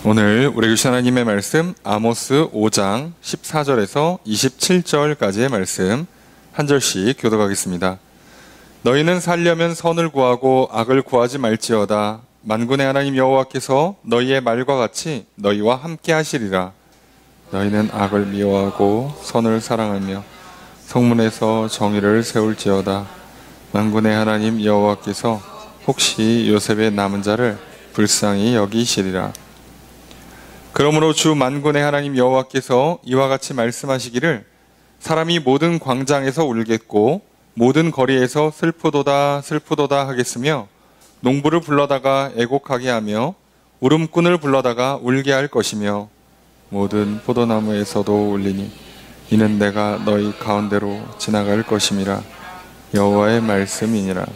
오늘 우리 주신 하나님의 말씀 아모스 5장 14절에서 27절까지의 말씀 한 절씩 교독하겠습니다. 너희는 살려면 선을 구하고 악을 구하지 말지어다. 만군의 하나님 여호와께서 너희의 말과 같이 너희와 함께 하시리라. 너희는 악을 미워하고 선을 사랑하며 성문에서 정의를 세울지어다. 만군의 하나님 여호와께서 혹시 요셉의 남은 자를 불쌍히 여기시리라. 그러므로 주 만군의 하나님 여호와께서 이와 같이 말씀하시기를 사람이 모든 광장에서 울겠고 모든 거리에서 슬프도다 슬프도다 하겠으며 농부를 불러다가 애곡하게 하며 울음꾼을 불러다가 울게 할 것이며 모든 포도나무에서도 울리니 이는 내가 너희 가운데로 지나갈 것임이라. 여호와의 말씀이니라.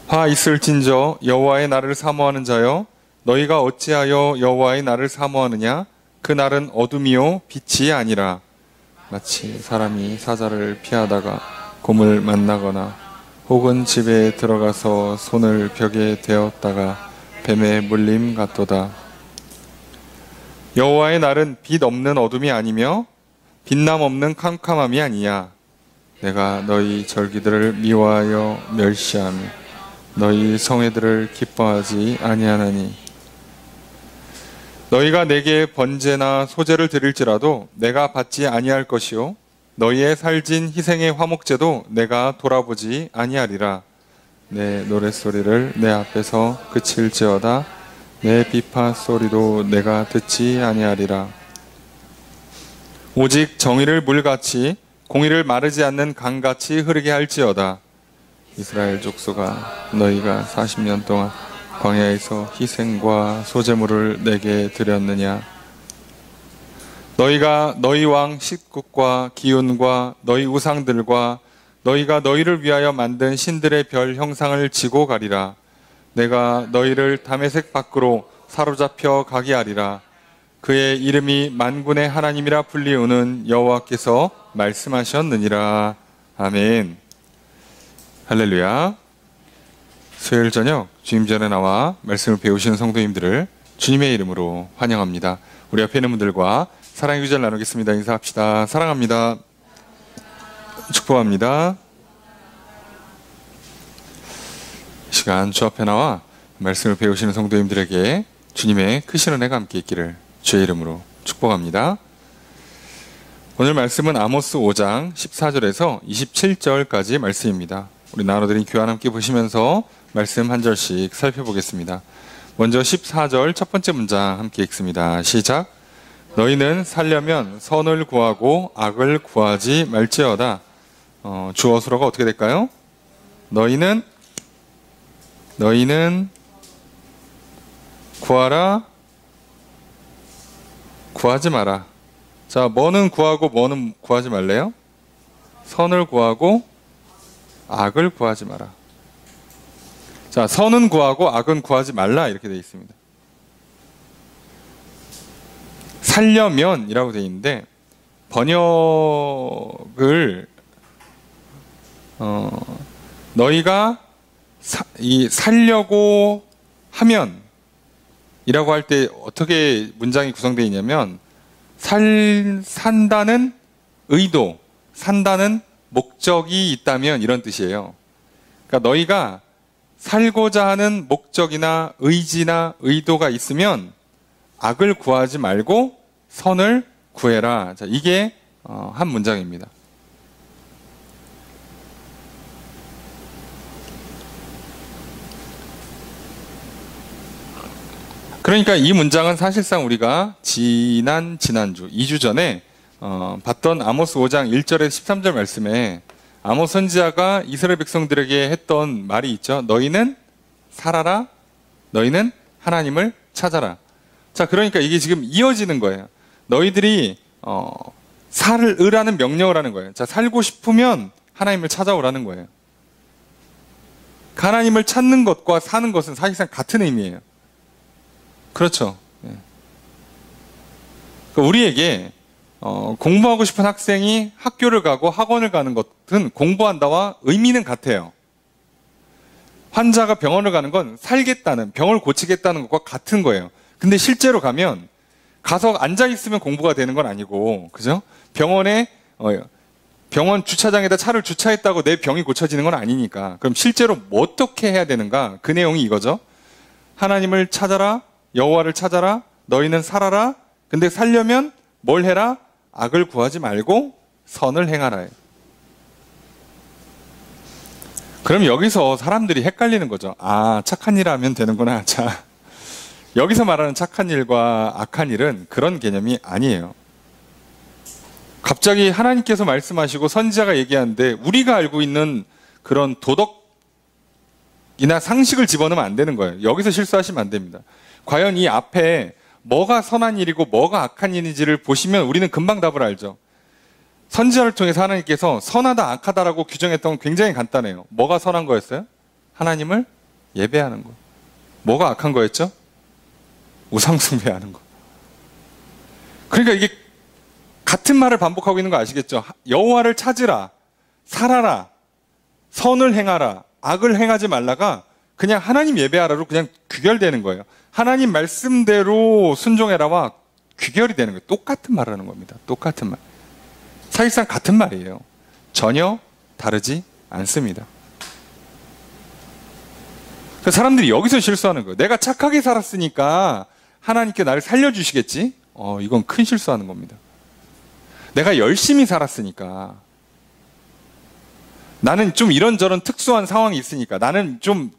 화 있을진저 여호와의 날을 사모하는 자여, 너희가 어찌하여 여호와의 날을 사모하느냐? 그 날은 어둠이요 빛이 아니라 마치 사람이 사자를 피하다가 곰을 만나거나 혹은 집에 들어가서 손을 벽에 대었다가 뱀에 물림 같도다. 여호와의 날은 빛 없는 어둠이 아니며 빛남 없는 캄캄함이 아니야. 내가 너희 절기들을 미워하여 멸시하며 너희 성회들을 기뻐하지 아니하나니 너희가 내게 번제나 소제를 드릴지라도 내가 받지 아니할 것이요 너희의 살진 희생의 화목제도 내가 돌아보지 아니하리라. 내 노랫소리를 내 앞에서 그칠지어다. 내 비파 소리도 내가 듣지 아니하리라. 오직 정의를 물같이 공의를 마르지 않는 강같이 흐르게 할지어다. 이스라엘 족속아, 너희가 40년 동안 광야에서 희생과 소제물을 내게 드렸느냐? 너희가 너희 왕 식국과 기운과 너희 우상들과 너희가 너희를 위하여 만든 신들의 별 형상을 지고 가리라. 내가 너희를 다메섹 밖으로 사로잡혀 가게 하리라. 그의 이름이 만군의 하나님이라 불리우는 여호와께서 말씀하셨느니라. 아멘. 할렐루야. 수요일 저녁 주님 전에 나와 말씀을 배우시는 성도님들을 주님의 이름으로 환영합니다. 우리 옆에 있는 분들과 사랑의 규절 나누겠습니다. 인사합시다. 사랑합니다. 축복합니다. 이 시간 주 앞에 나와 말씀을 배우시는 성도님들에게 주님의 크신 은혜가 함께 있기를 주의 이름으로 축복합니다. 오늘 말씀은 아모스 5장 14절에서 27절까지 말씀입니다. 우리 나눠드린 교환 함께 보시면서 말씀 한 절씩 살펴보겠습니다. 먼저 14절 첫 번째 문장 함께 읽습니다. 시작. 너희는 살려면 선을 구하고 악을 구하지 말지어다. 주어 수로가 어떻게 될까요? 너희는 구하라, 구하지 마라. 자, 뭐는 구하고 뭐는 구하지 말래요? 선을 구하고 악을 구하지 마라. 자, 선은 구하고 악은 구하지 말라 이렇게 되어 있습니다. 살려면이라고 되어 있는데 번역을 너희가 살려고 하면 이라고 할 때 어떻게 문장이 구성되어 있냐면 산다는 의도, 산다는 목적이 있다면 이런 뜻이에요. 그러니까 너희가 살고자 하는 목적이나 의지나 의도가 있으면 악을 구하지 말고 선을 구해라. 자, 이게 한 문장입니다. 그러니까 이 문장은 사실상 우리가 지난주 2주 전에 봤던 아모스 5장 1절에서 13절 말씀에 아모스 선지자가 이스라엘 백성들에게 했던 말이 있죠. 너희는 살아라. 너희는 하나님을 찾아라. 자, 그러니까 이게 지금 이어지는 거예요. 너희들이 살으라는 명령을 하는 거예요. 자, 살고 싶으면 하나님을 찾아오라는 거예요. 하나님을 찾는 것과 사는 것은 사실상 같은 의미예요. 그렇죠. 우리에게 공부하고 싶은 학생이 학교를 가고 학원을 가는 것은 공부한다와 의미는 같아요. 환자가 병원을 가는 건 살겠다는, 병을 고치겠다는 것과 같은 거예요. 근데 실제로 가면 가서 앉아 있으면 공부가 되는 건 아니고, 그죠? 병원 주차장에다 차를 주차했다고 내 병이 고쳐지는 건 아니니까. 그럼 실제로 뭐 어떻게 해야 되는가? 그 내용이 이거죠. 하나님을 찾아라, 여호와를 찾아라, 너희는 살아라. 근데 살려면 뭘 해라? 악을 구하지 말고 선을 행하라. 그럼 여기서 사람들이 헷갈리는 거죠. 아, 착한 일 하면 되는구나. 자, 여기서 말하는 착한 일과 악한 일은 그런 개념이 아니에요. 갑자기 하나님께서 말씀하시고 선지자가 얘기하는데 우리가 알고 있는 그런 도덕이나 상식을 집어넣으면 안 되는 거예요. 여기서 실수하시면 안 됩니다. 과연 이 앞에 뭐가 선한 일이고 뭐가 악한 일인지를 보시면 우리는 금방 답을 알죠. 선지자를 통해서 하나님께서 선하다 악하다라고 규정했던 건 굉장히 간단해요. 뭐가 선한 거였어요? 하나님을 예배하는 거. 뭐가 악한 거였죠? 우상 숭배하는 거. 그러니까 이게 같은 말을 반복하고 있는 거 아시겠죠? 여호와를 찾으라, 살아라, 선을 행하라, 악을 행하지 말라가 그냥 하나님 예배하라로 그냥 귀결되는 거예요. 하나님 말씀대로 순종해라와 귀결이 되는 거예요. 똑같은 말을 하는 겁니다. 똑같은 말. 사실상 같은 말이에요. 전혀 다르지 않습니다. 그 사람들이 여기서 실수하는 거예요. 내가 착하게 살았으니까 하나님께 나를 살려주시겠지? 이건 큰 실수하는 겁니다. 내가 열심히 살았으니까, 나는 좀 이런저런 특수한 상황이 있으니까, 나는 좀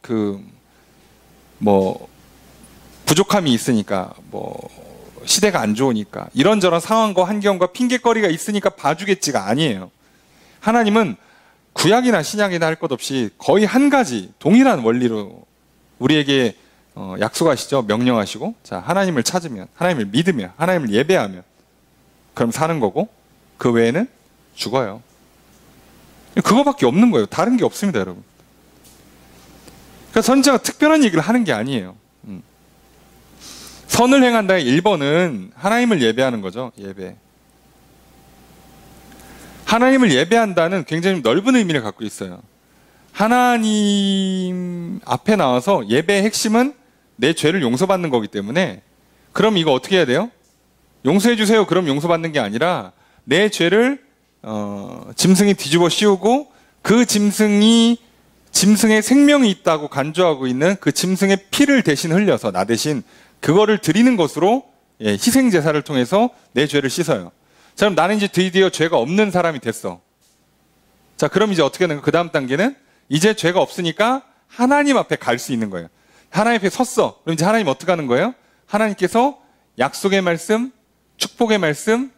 부족함이 있으니까, 시대가 안 좋으니까, 이런저런 상황과 환경과 핑계거리가 있으니까 봐주겠지가 아니에요. 하나님은 구약이나 신약이나 할 것 없이 거의 한 가지 동일한 원리로 우리에게 약속하시죠. 명령하시고, 자, 하나님을 찾으면, 하나님을 믿으면, 하나님을 예배하면 그럼 사는 거고, 그 외에는 죽어요. 그거밖에 없는 거예요. 다른 게 없습니다, 여러분. 그러니까 선지자가 특별한 얘기를 하는 게 아니에요. 선을 행한다의 1번은 하나님을 예배하는 거죠. 예배. 하나님을 예배한다는 굉장히 넓은 의미를 갖고 있어요. 하나님 앞에 나와서 예배의 핵심은 내 죄를 용서받는 거기 때문에, 그럼 이거 어떻게 해야 돼요? 용서해 주세요. 그럼 용서받는 게 아니라 내 죄를 짐승이 뒤집어 씌우고 그 짐승의 생명이 있다고 간주하고 있는 그 짐승의 피를 대신 흘려서 나 대신 그거를 드리는 것으로 희생 제사를 통해서 내 죄를 씻어요. 자, 그럼 나는 이제 드디어 죄가 없는 사람이 됐어. 자, 그럼 이제 어떻게 하는 거야? 그 다음 단계는 이제 죄가 없으니까 하나님 앞에 갈 수 있는 거예요. 하나님 앞에 섰어. 그럼 이제 하나님 어떻게 하는 거예요? 하나님께서 약속의 말씀, 축복의 말씀,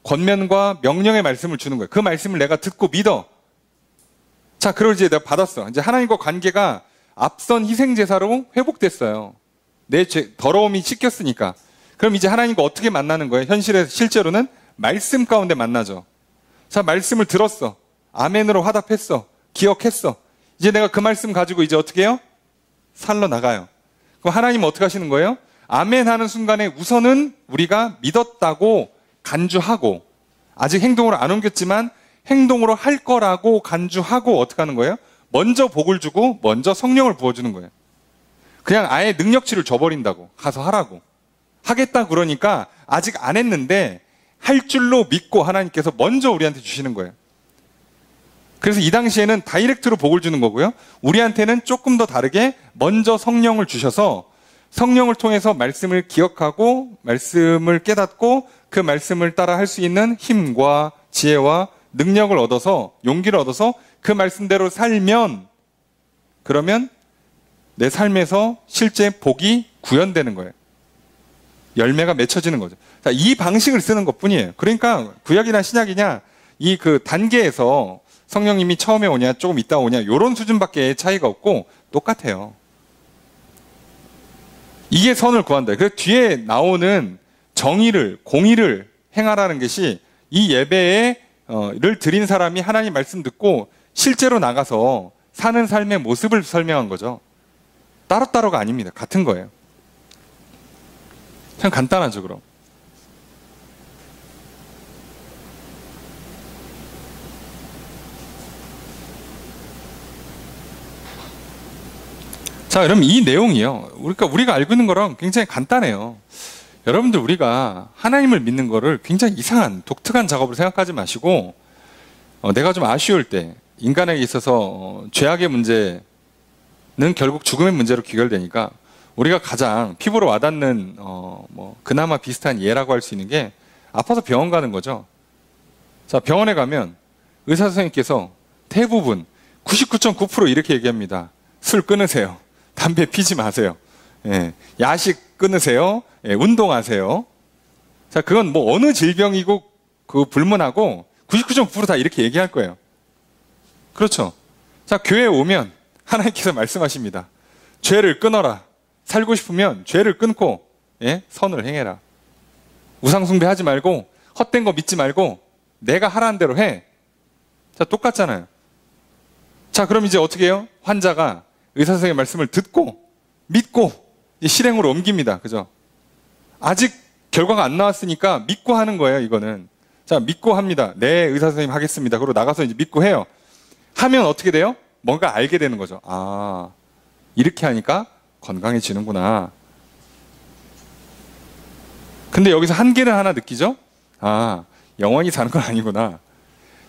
권면과 명령의 말씀을 주는 거예요. 그 말씀을 내가 듣고 믿어. 자, 그걸 이제 내가 받았어. 이제 하나님과 관계가 앞선 희생제사로 회복됐어요. 내 죄, 더러움이 씻겼으니까. 그럼 이제 하나님과 어떻게 만나는 거예요? 실제로는 말씀 가운데 만나죠. 자, 말씀을 들었어. 아멘으로 화답했어. 기억했어. 이제 내가 그 말씀 가지고 이제 어떻게 해요? 살러 나가요. 그럼 하나님은 어떻게 하시는 거예요? 아멘 하는 순간에 우선은 우리가 믿었다고 간주하고, 아직 행동으로 안 옮겼지만 행동으로 할 거라고 간주하고 어떻게 하는 거예요? 먼저 복을 주고 먼저 성령을 부어주는 거예요. 그냥 아예 능력치를 줘버린다고. 가서 하라고. 하겠다 그러니까 아직 안 했는데 할 줄로 믿고 하나님께서 먼저 우리한테 주시는 거예요. 그래서 이 당시에는 다이렉트로 복을 주는 거고요. 우리한테는 조금 더 다르게 먼저 성령을 주셔서 성령을 통해서 말씀을 기억하고 말씀을 깨닫고 그 말씀을 따라 할 수 있는 힘과 지혜와 능력을 얻어서, 용기를 얻어서 그 말씀대로 살면, 그러면 내 삶에서 실제 복이 구현되는 거예요. 열매가 맺혀지는 거죠. 자, 이 방식을 쓰는 것 뿐이에요. 그러니까 구약이나 신약이냐 이 그 단계에서 성령님이 처음에 오냐 조금 있다 오냐 이런 수준밖에 차이가 없고 똑같아요. 이게 선을 구한다. 그래서 뒤에 나오는 정의를, 공의를 행하라는 것이 이 예배를 드린 사람이 하나님 말씀 듣고 실제로 나가서 사는 삶의 모습을 설명한 거죠. 따로따로가 아닙니다. 같은 거예요. 참 간단하죠, 그럼. 자, 그럼 이 내용이요. 우리가 알고 있는 거랑 굉장히 간단해요. 여러분들 우리가 하나님을 믿는 거를 굉장히 이상한 독특한 작업으로 생각하지 마시고 내가 좀 아쉬울 때 인간에게 있어서 죄악의 문제는 결국 죽음의 문제로 귀결되니까 우리가 가장 피부로 와닿는 그나마 비슷한 예라고 할 수 있는 게 아파서 병원 가는 거죠. 자, 병원에 가면 의사 선생님께서 대부분 99.9% 이렇게 얘기합니다. 술 끊으세요. 담배 피지 마세요. 예, 야식 끊으세요. 예, 운동하세요. 자, 그건 뭐 어느 질병이고 그 불문하고 99.9% 다 이렇게 얘기할 거예요. 그렇죠. 자, 교회에 오면 하나님께서 말씀하십니다. 죄를 끊어라. 살고 싶으면 죄를 끊고 선을 행해라. 우상숭배하지 말고 헛된 거 믿지 말고 내가 하라는 대로 해. 자, 똑같잖아요. 자, 그럼 이제 어떻게 해요? 환자가 의사 선생님의 말씀을 듣고 믿고 이제 실행으로 옮깁니다. 그죠? 아직 결과가 안 나왔으니까 믿고 하는 거예요, 이거는. 자, 믿고 합니다. 네, 의사 선생님 하겠습니다. 그리고 나가서 이제 믿고 해요. 하면 어떻게 돼요? 뭔가 알게 되는 거죠. 아, 이렇게 하니까 건강해지는구나. 근데 여기서 한계를 하나 느끼죠? 아, 영원히 사는 건 아니구나.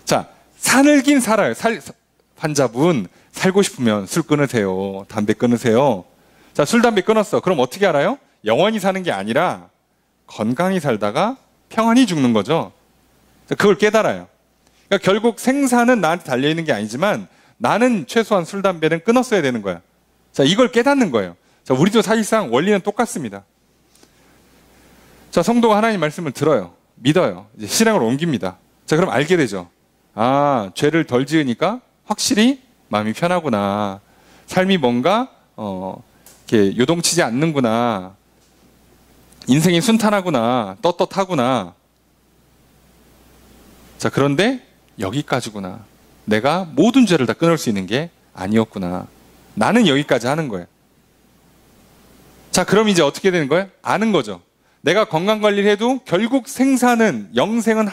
자, 살긴 살아요. 환자분, 살고 싶으면 술 끊으세요. 담배 끊으세요. 자, 술, 담배 끊었어. 그럼 어떻게 알아요? 영원히 사는 게 아니라 건강히 살다가 평안히 죽는 거죠. 자, 그걸 깨달아요. 그러니까 결국 생사는 나한테 달려있는 게 아니지만 나는 최소한 술, 담배는 끊었어야 되는 거야. 자, 이걸 깨닫는 거예요. 자, 우리도 사실상 원리는 똑같습니다. 자, 성도가 하나님 말씀을 들어요. 믿어요. 이제 실행으로 옮깁니다. 자, 그럼 알게 되죠. 아, 죄를 덜 지으니까 확실히 마음이 편하구나. 삶이 뭔가 이렇게 요동치지 않는구나. 인생이 순탄하구나. 떳떳하구나. 자, 그런데 여기까지구나. 내가 모든 죄를 다 끊을 수 있는 게 아니었구나. 나는 여기까지 하는 거예요. 자, 그럼 이제 어떻게 되는 거예요? 아는 거죠. 내가 건강관리를 해도 결국 생사는, 영생은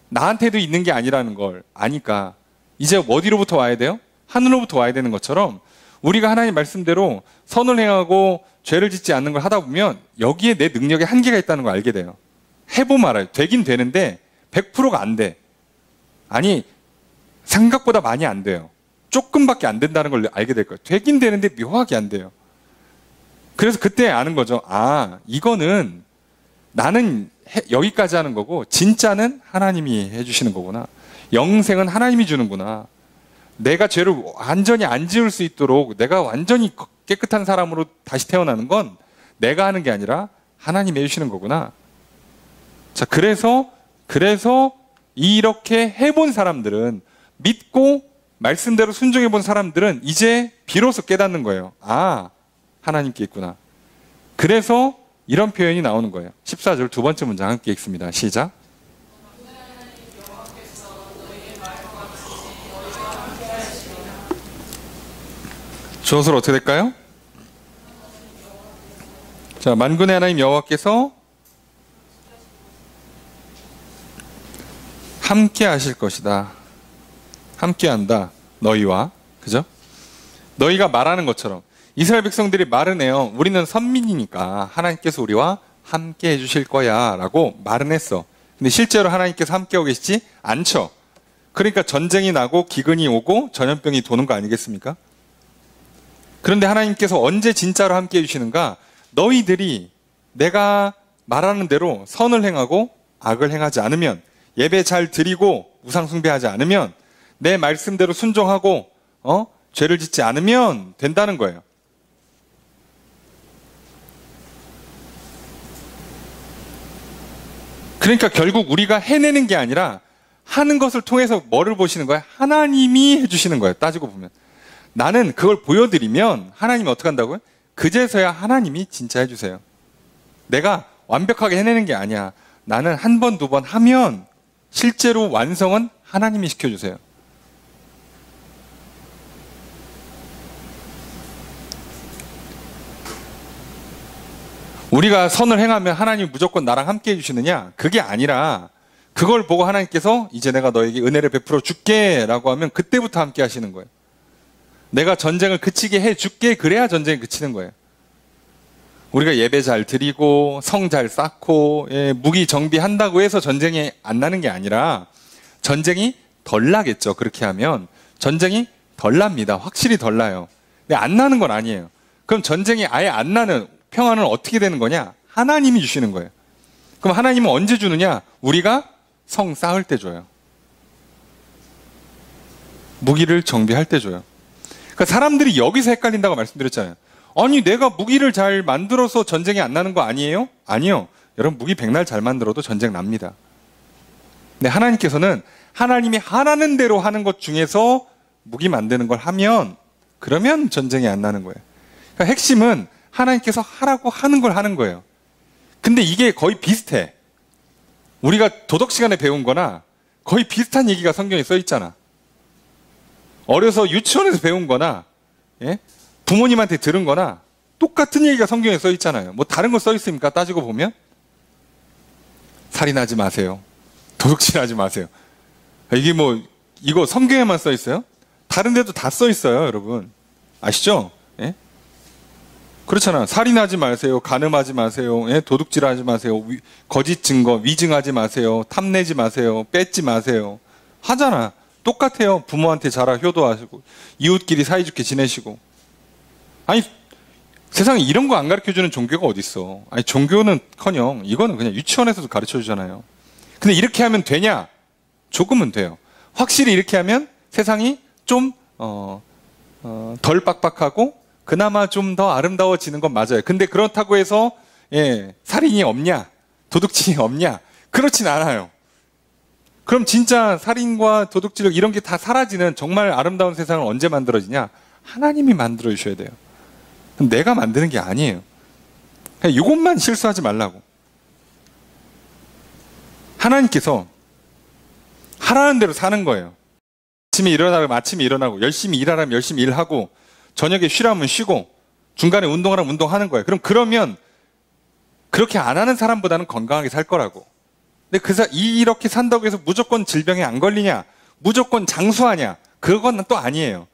나한테도 있는 게 아니라는 걸 아니까 이제 어디로부터 와야 돼요? 하늘로부터 와야 되는 것처럼 우리가 하나님 말씀대로 선을 행하고 죄를 짓지 않는 걸 하다 보면 여기에 내 능력에 한계가 있다는 걸 알게 돼요. 해보면 알아요. 되긴 되는데 100%가 안 돼. 아니, 생각보다 많이 안 돼요. 조금밖에 안 된다는 걸 알게 될 거예요. 되긴 되는데 묘하게 안 돼요. 그래서 그때 아는 거죠. 아, 이거는 나는 여기까지 하는 거고 진짜는 하나님이 해주시는 거구나. 영생은 하나님이 주는구나. 내가 죄를 완전히 안 지을 수 있도록 내가 완전히 깨끗한 사람으로 다시 태어나는 건 내가 하는 게 아니라 하나님이 해주시는 거구나. 자, 그래서 이렇게 해본 사람들은, 믿고 말씀대로 순종해 본 사람들은 이제 비로소 깨닫는 거예요. 아, 하나님께 있구나. 그래서 이런 표현이 나오는 거예요. 14절 두 번째 문장 함께 읽습니다. 시작. 주어서로 어떻게 될까요? 자, 만군의 하나님 여호와께서 함께 하실 것이다. 함께 한다. 너희와. 그죠? 너희가 말하는 것처럼 이스라엘 백성들이 말은 해요. 우리는 선민이니까 하나님께서 우리와 함께 해주실 거야 라고 말은 했어. 근데 실제로 하나님께서 함께하고 계시지 않죠. 그러니까 전쟁이 나고 기근이 오고 전염병이 도는 거 아니겠습니까? 그런데 하나님께서 언제 진짜로 함께 해주시는가? 너희들이 내가 말하는 대로 선을 행하고 악을 행하지 않으면, 예배 잘 드리고 우상 숭배하지 않으면, 내 말씀대로 순종하고 죄를 짓지 않으면 된다는 거예요. 그러니까 결국 우리가 해내는 게 아니라 하는 것을 통해서 뭐를 보시는 거예요? 하나님이 해주시는 거예요. 따지고 보면. 나는 그걸 보여드리면 하나님이 어떻게 한다고요? 그제서야 하나님이 진짜 해주세요. 내가 완벽하게 해내는 게 아니야. 나는 한 번, 두 번 하면 실제로 완성은 하나님이 시켜주세요. 우리가 선을 행하면 하나님이 무조건 나랑 함께 해주시느냐? 그게 아니라 그걸 보고 하나님께서 이제 내가 너에게 은혜를 베풀어 줄게 라고 하면 그때부터 함께 하시는 거예요. 내가 전쟁을 그치게 해줄게. 그래야 전쟁이 그치는 거예요. 우리가 예배 잘 드리고 성 잘 쌓고 무기 정비한다고 해서 전쟁이 안 나는 게 아니라 전쟁이 덜 나겠죠. 그렇게 하면 전쟁이 덜 납니다. 확실히 덜 나요. 근데 안 나는 건 아니에요. 그럼 전쟁이 아예 안 나는 평화는 어떻게 되는 거냐? 하나님이 주시는 거예요. 그럼 하나님은 언제 주느냐? 우리가 성 쌓을 때 줘요. 무기를 정비할 때 줘요. 그러니까 사람들이 여기서 헷갈린다고 말씀드렸잖아요. 아니 내가 무기를 잘 만들어서 전쟁이 안 나는 거 아니에요? 아니요. 여러분 무기 백날 잘 만들어도 전쟁 납니다. 근데 하나님께서는 하나님이 하라는 대로 하는 것 중에서 무기 만드는 걸 하면 그러면 전쟁이 안 나는 거예요. 그러니까 핵심은 하나님께서 하라고 하는 걸 하는 거예요. 근데 이게 거의 비슷해. 우리가 도덕 시간에 배운 거나 거의 비슷한 얘기가 성경에 써 있잖아. 어려서 유치원에서 배운 거나 부모님한테 들은 거나 똑같은 얘기가 성경에 써 있잖아요. 뭐 다른 거 써 있습니까? 따지고 보면 살인하지 마세요. 도둑질하지 마세요. 이게 뭐 이거 성경에만 써 있어요? 다른 데도 다 써 있어요, 여러분. 아시죠? 예? 그렇잖아. 살인하지 마세요. 간음하지 마세요. 도둑질하지 마세요. 거짓 증거, 위증하지 마세요. 탐내지 마세요. 뺏지 마세요. 하잖아. 똑같아요. 부모한테 잘하 효도하시고 이웃끼리 사이좋게 지내시고. 아니 세상에 이런 거 안 가르쳐주는 종교가 어디 있어? 아니 종교는커녕 이거는 그냥 유치원에서도 가르쳐주잖아요. 근데 이렇게 하면 되냐? 조금은 돼요. 확실히 이렇게 하면 세상이 좀 덜 빡빡하고 그나마 좀 더 아름다워지는 건 맞아요. 근데 그렇다고 해서 살인이 없냐? 도둑질이 없냐? 그렇진 않아요. 그럼 진짜 살인과 도둑질 이런 게 다 사라지는 정말 아름다운 세상을 언제 만들어지냐? 하나님이 만들어 주셔야 돼요. 내가 만드는 게 아니에요. 그냥 이것만 실수하지 말라고. 하나님께서 하라는 대로 사는 거예요. 아침에 일어나면 아침에 일어나고 열심히 일하라면 열심히 일하고 저녁에 쉬라면 쉬고 중간에 운동하라면 운동하는 거예요. 그러면 그렇게 안 하는 사람보다는 건강하게 살 거라고. 근데 이렇게 산다고 해서 무조건 질병에 안 걸리냐? 무조건 장수하냐? 그건 또 아니에요.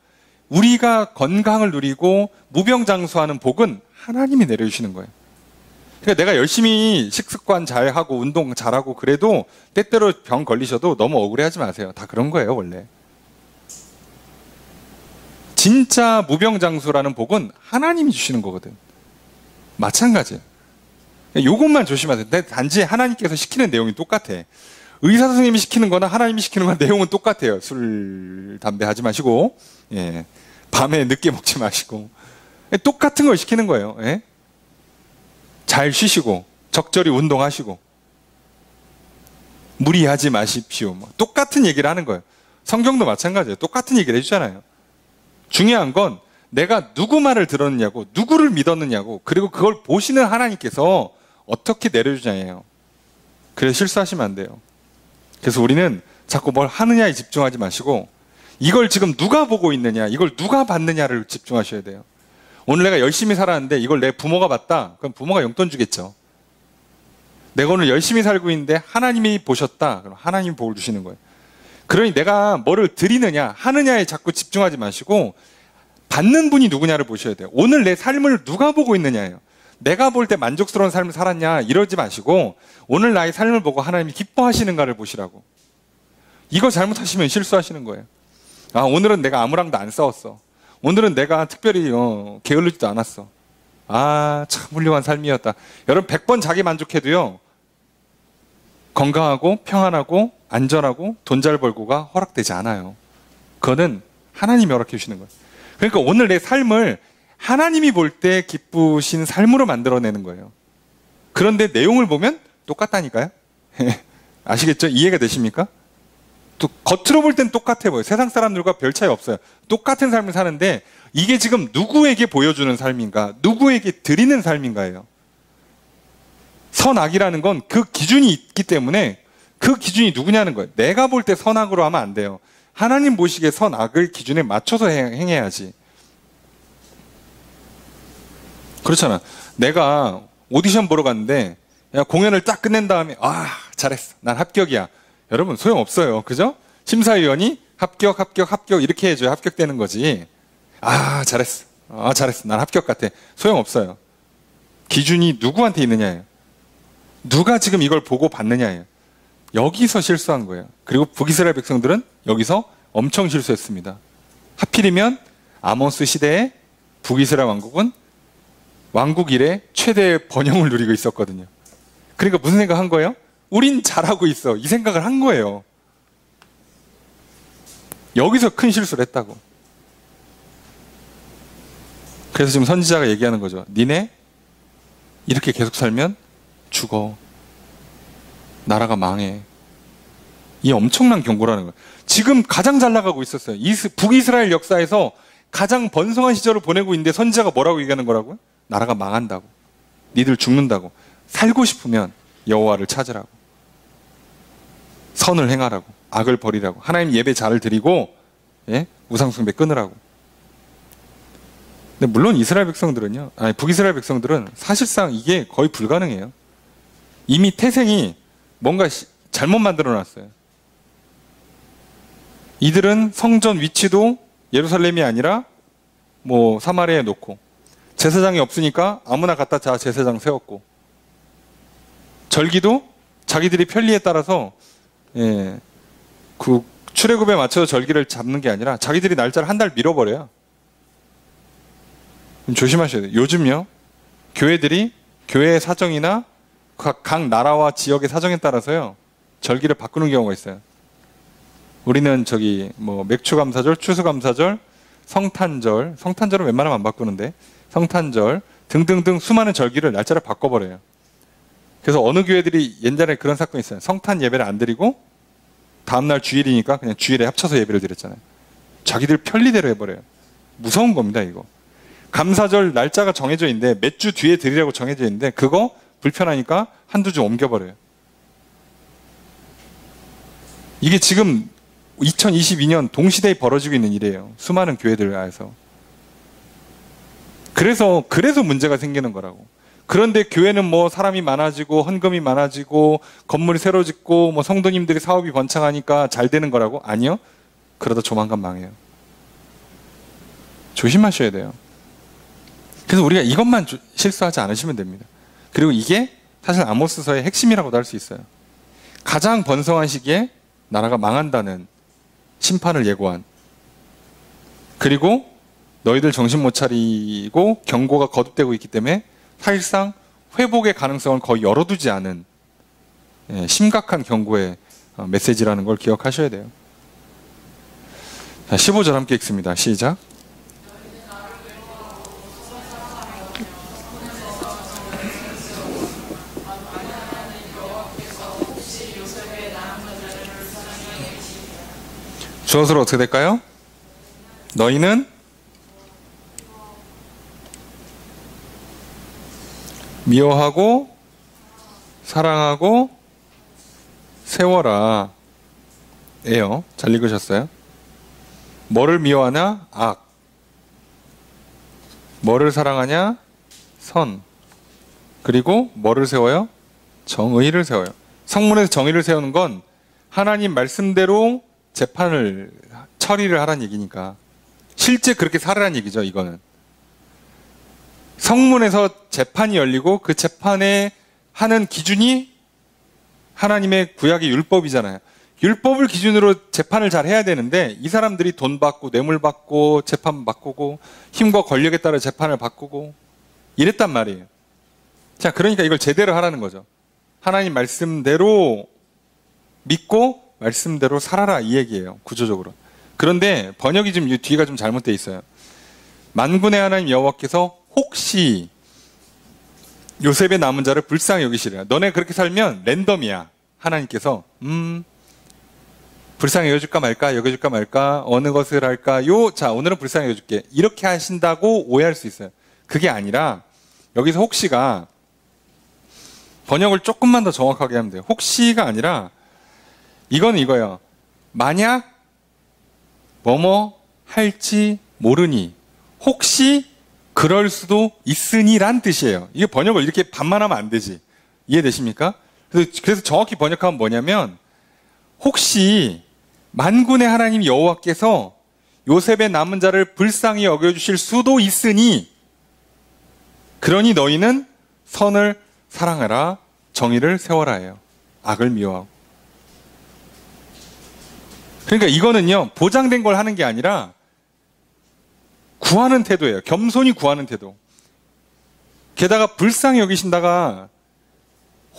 우리가 건강을 누리고 무병장수하는 복은 하나님이 내려주시는 거예요. 그러니까 내가 열심히 식습관 잘하고 운동 잘하고 그래도 때때로 병 걸리셔도 너무 억울해하지 마세요. 다 그런 거예요, 원래. 진짜 무병장수라는 복은 하나님이 주시는 거거든. 마찬가지예요. 요것만 조심하세요. 단지 하나님께서 시키는 내용이 똑같아. 의사 선생님이 시키는 거나 하나님이 시키는 거나 내용은 똑같아요. 술, 담배 하지 마시고, 밤에 늦게 먹지 마시고. 똑같은 걸 시키는 거예요. 잘 쉬시고, 적절히 운동하시고, 무리하지 마십시오. 똑같은 얘기를 하는 거예요. 성경도 마찬가지예요. 똑같은 얘기를 해주잖아요. 중요한 건 내가 누구 말을 들었느냐고, 누구를 믿었느냐고, 그리고 그걸 보시는 하나님께서 어떻게 내려주냐예요. 그래서 실수하시면 안 돼요. 그래서 우리는 자꾸 뭘 하느냐에 집중하지 마시고 이걸 지금 누가 보고 있느냐, 이걸 누가 봤느냐를 집중하셔야 돼요. 오늘 내가 열심히 살았는데 이걸 내 부모가 봤다. 그럼 부모가 용돈 주겠죠. 내가 오늘 열심히 살고 있는데 하나님이 보셨다. 그럼 하나님이 복을 주시는 거예요. 그러니 내가 뭐를 드리느냐, 하느냐에 자꾸 집중하지 마시고 받는 분이 누구냐를 보셔야 돼요. 오늘 내 삶을 누가 보고 있느냐예요. 내가 볼 때 만족스러운 삶을 살았냐 이러지 마시고 오늘 나의 삶을 보고 하나님이 기뻐하시는가를 보시라고. 이거 잘못하시면 실수하시는 거예요. 아, 오늘은 내가 아무랑도 안 싸웠어. 오늘은 내가 특별히 게을르지도 않았어. 아, 참 훌륭한 삶이었다. 여러분 100번 자기 만족해도요, 건강하고 평안하고 안전하고 돈 잘 벌고가 허락되지 않아요. 그거는 하나님이 허락해 주시는 거예요. 그러니까 오늘 내 삶을 하나님이 볼 때 기쁘신 삶으로 만들어내는 거예요. 그런데 내용을 보면 똑같다니까요. 아시겠죠? 이해가 되십니까? 또 겉으로 볼 땐 똑같아 보여요. 세상 사람들과 별 차이 없어요. 똑같은 삶을 사는데 이게 지금 누구에게 보여주는 삶인가, 누구에게 드리는 삶인가예요. 선악이라는 건 그 기준이 있기 때문에 그 기준이 누구냐는 거예요. 내가 볼 때 선악으로 하면 안 돼요. 하나님 보시기에 선악을 기준에 맞춰서 행해야지. 그렇잖아. 내가 오디션 보러 갔는데 공연을 딱 끝낸 다음에 아, 잘했어. 난 합격이야. 여러분 소용없어요. 그죠? 심사위원이 합격 이렇게 해줘야 합격되는 거지. 아, 잘했어. 아, 잘했어. 난 합격 같아. 소용없어요. 기준이 누구한테 있느냐예요. 누가 지금 이걸 보고 받느냐예요. 여기서 실수한 거예요. 그리고 북이스라엘 백성들은 여기서 엄청 실수했습니다. 하필이면 아모스 시대에 북이스라엘 왕국은 왕국 이래 최대 번영을 누리고 있었거든요. 그러니까 무슨 생각한 거예요? 우린 잘하고 있어. 이 생각을 한 거예요. 여기서 큰 실수를 했다고. 그래서 지금 선지자가 얘기하는 거죠. 니네 이렇게 계속 살면 죽어. 나라가 망해. 이 엄청난 경고라는 거예요. 지금 가장 잘 나가고 있었어요. 북이스라엘 역사에서 가장 번성한 시절을 보내고 있는데 선지자가 뭐라고 얘기하는 거라고요? 나라가 망한다고. 니들 죽는다고. 살고 싶으면 여호와를 찾으라고. 선을 행하라고. 악을 버리라고. 하나님 예배 잘 드리고 우상숭배 끊으라고. 근데 물론 이스라엘 백성들은요. 북이스라엘 백성들은 사실상 이게 거의 불가능해요. 이미 태생이 뭔가 잘못 만들어 놨어요. 이들은 성전 위치도 예루살렘이 아니라 뭐 사마리아에 놓고 제사장이 없으니까 아무나 갖다 자 제사장 세웠고 절기도 자기들이 편리에 따라서 그 출애굽에 맞춰서 절기를 잡는 게 아니라 자기들이 날짜를 한 달 밀어버려요. 조심하셔야 돼요. 요즘요 교회들이 교회의 사정이나 각 나라와 지역의 사정에 따라서요 절기를 바꾸는 경우가 있어요. 우리는 뭐 맥추감사절, 추수감사절, 성탄절은 웬만하면 안 바꾸는데 성탄절 등등등 수많은 절기를 날짜를 바꿔버려요. 그래서 어느 교회들이 옛날에 그런 사건이 있어요. 성탄 예배를 안 드리고 다음날 주일이니까 그냥 주일에 합쳐서 예배를 드렸잖아요. 자기들 편리대로 해버려요. 무서운 겁니다 이거. 감사절 날짜가 정해져 있는데 몇 주 뒤에 드리라고 정해져 있는데 그거 불편하니까 한두 주 옮겨버려요. 이게 지금 2022년 동시대에 벌어지고 있는 일이에요. 수많은 교회들 안에서. 그래서 문제가 생기는 거라고. 그런데 교회는 뭐 사람이 많아지고 헌금이 많아지고 건물이 새로 짓고 뭐 성도님들이 사업이 번창하니까 잘 되는 거라고? 아니요. 그러다 조만간 망해요. 조심하셔야 돼요. 그래서 우리가 이것만 실수하지 않으시면 됩니다. 그리고 이게 사실 아모스서의 핵심이라고도 할 수 있어요. 가장 번성한 시기에 나라가 망한다는 심판을 예고한, 그리고 너희들 정신 못 차리고 경고가 거듭되고 있기 때문에 사실상 회복의 가능성을 거의 열어두지 않은 심각한 경고의 메시지라는 걸 기억하셔야 돼요. 자, 15절 함께 읽습니다. 시작. 주어서로 어떻게 될까요? 너희는 미워하고 사랑하고 세워라 에요. 잘 읽으셨어요? 뭐를 미워하냐? 악. 뭐를 사랑하냐? 선. 그리고 뭐를 세워요? 정의를 세워요. 성문에서 정의를 세우는 건 하나님 말씀대로 재판을 처리를 하라는 얘기니까 실제 그렇게 살으라는 얘기죠. 이거는 성문에서 재판이 열리고 그 재판에 하는 기준이 하나님의 구약의 율법이잖아요. 율법을 기준으로 재판을 잘 해야 되는데 이 사람들이 돈 받고 뇌물 받고 재판 바꾸고 힘과 권력에 따라 재판을 바꾸고 이랬단 말이에요. 자, 그러니까 이걸 제대로 하라는 거죠. 하나님 말씀대로 믿고 말씀대로 살아라 이 얘기예요. 구조적으로. 그런데 번역이 좀 뒤가 좀 잘못되어 있어요. 만군의 하나님 여호와께서 혹시 요셉의 남은 자를 불쌍히 여기시리라. 너네 그렇게 살면 랜덤이야. 하나님께서 불쌍히 여겨줄까 말까 어느 것을 할까요? 자, 오늘은 불쌍히 여겨줄게. 이렇게 하신다고 오해할 수 있어요. 그게 아니라 여기서 혹시가 번역을 조금만 더 정확하게 하면 돼요. 혹시가 아니라 이건 이거예요. 만약 뭐뭐 할지 모르니 혹시 그럴 수도 있으니란 뜻이에요. 이게 번역을 이렇게 반만하면 안 되지. 이해되십니까? 그래서 정확히 번역하면 뭐냐면 혹시 만군의 하나님 여호와께서 요셉의 남은 자를 불쌍히 여겨주실 수도 있으니 그러니 너희는 선을 사랑하라 정의를 세워라예요. 악을 미워하고. 그러니까 이거는요 보장된 걸 하는 게 아니라 구하는 태도예요. 겸손히 구하는 태도. 게다가 불쌍히 여기신다가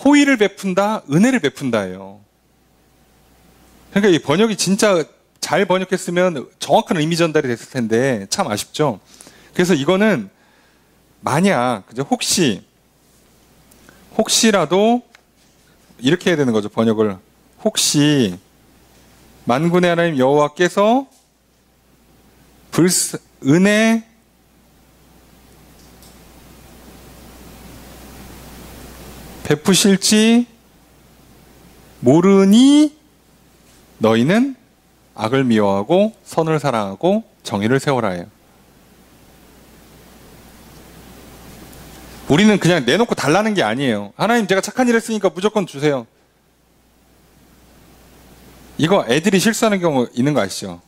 호의를 베푼다, 은혜를 베푼다예요. 그러니까 이 번역이 진짜 잘 번역했으면 정확한 의미 전달이 됐을 텐데 참 아쉽죠. 그래서 이거는 만약 혹시라도 이렇게 해야 되는 거죠. 번역을 혹시 만군의 하나님 여호와께서 은혜 베푸실지 모르니 너희는 악을 미워하고 선을 사랑하고 정의를 세워라 해요. 우리는 그냥 내놓고 달라는 게 아니에요. 하나님 제가 착한 일 했으니까 무조건 주세요. 이거 애들이 실수하는 경우 있는 거 아시죠?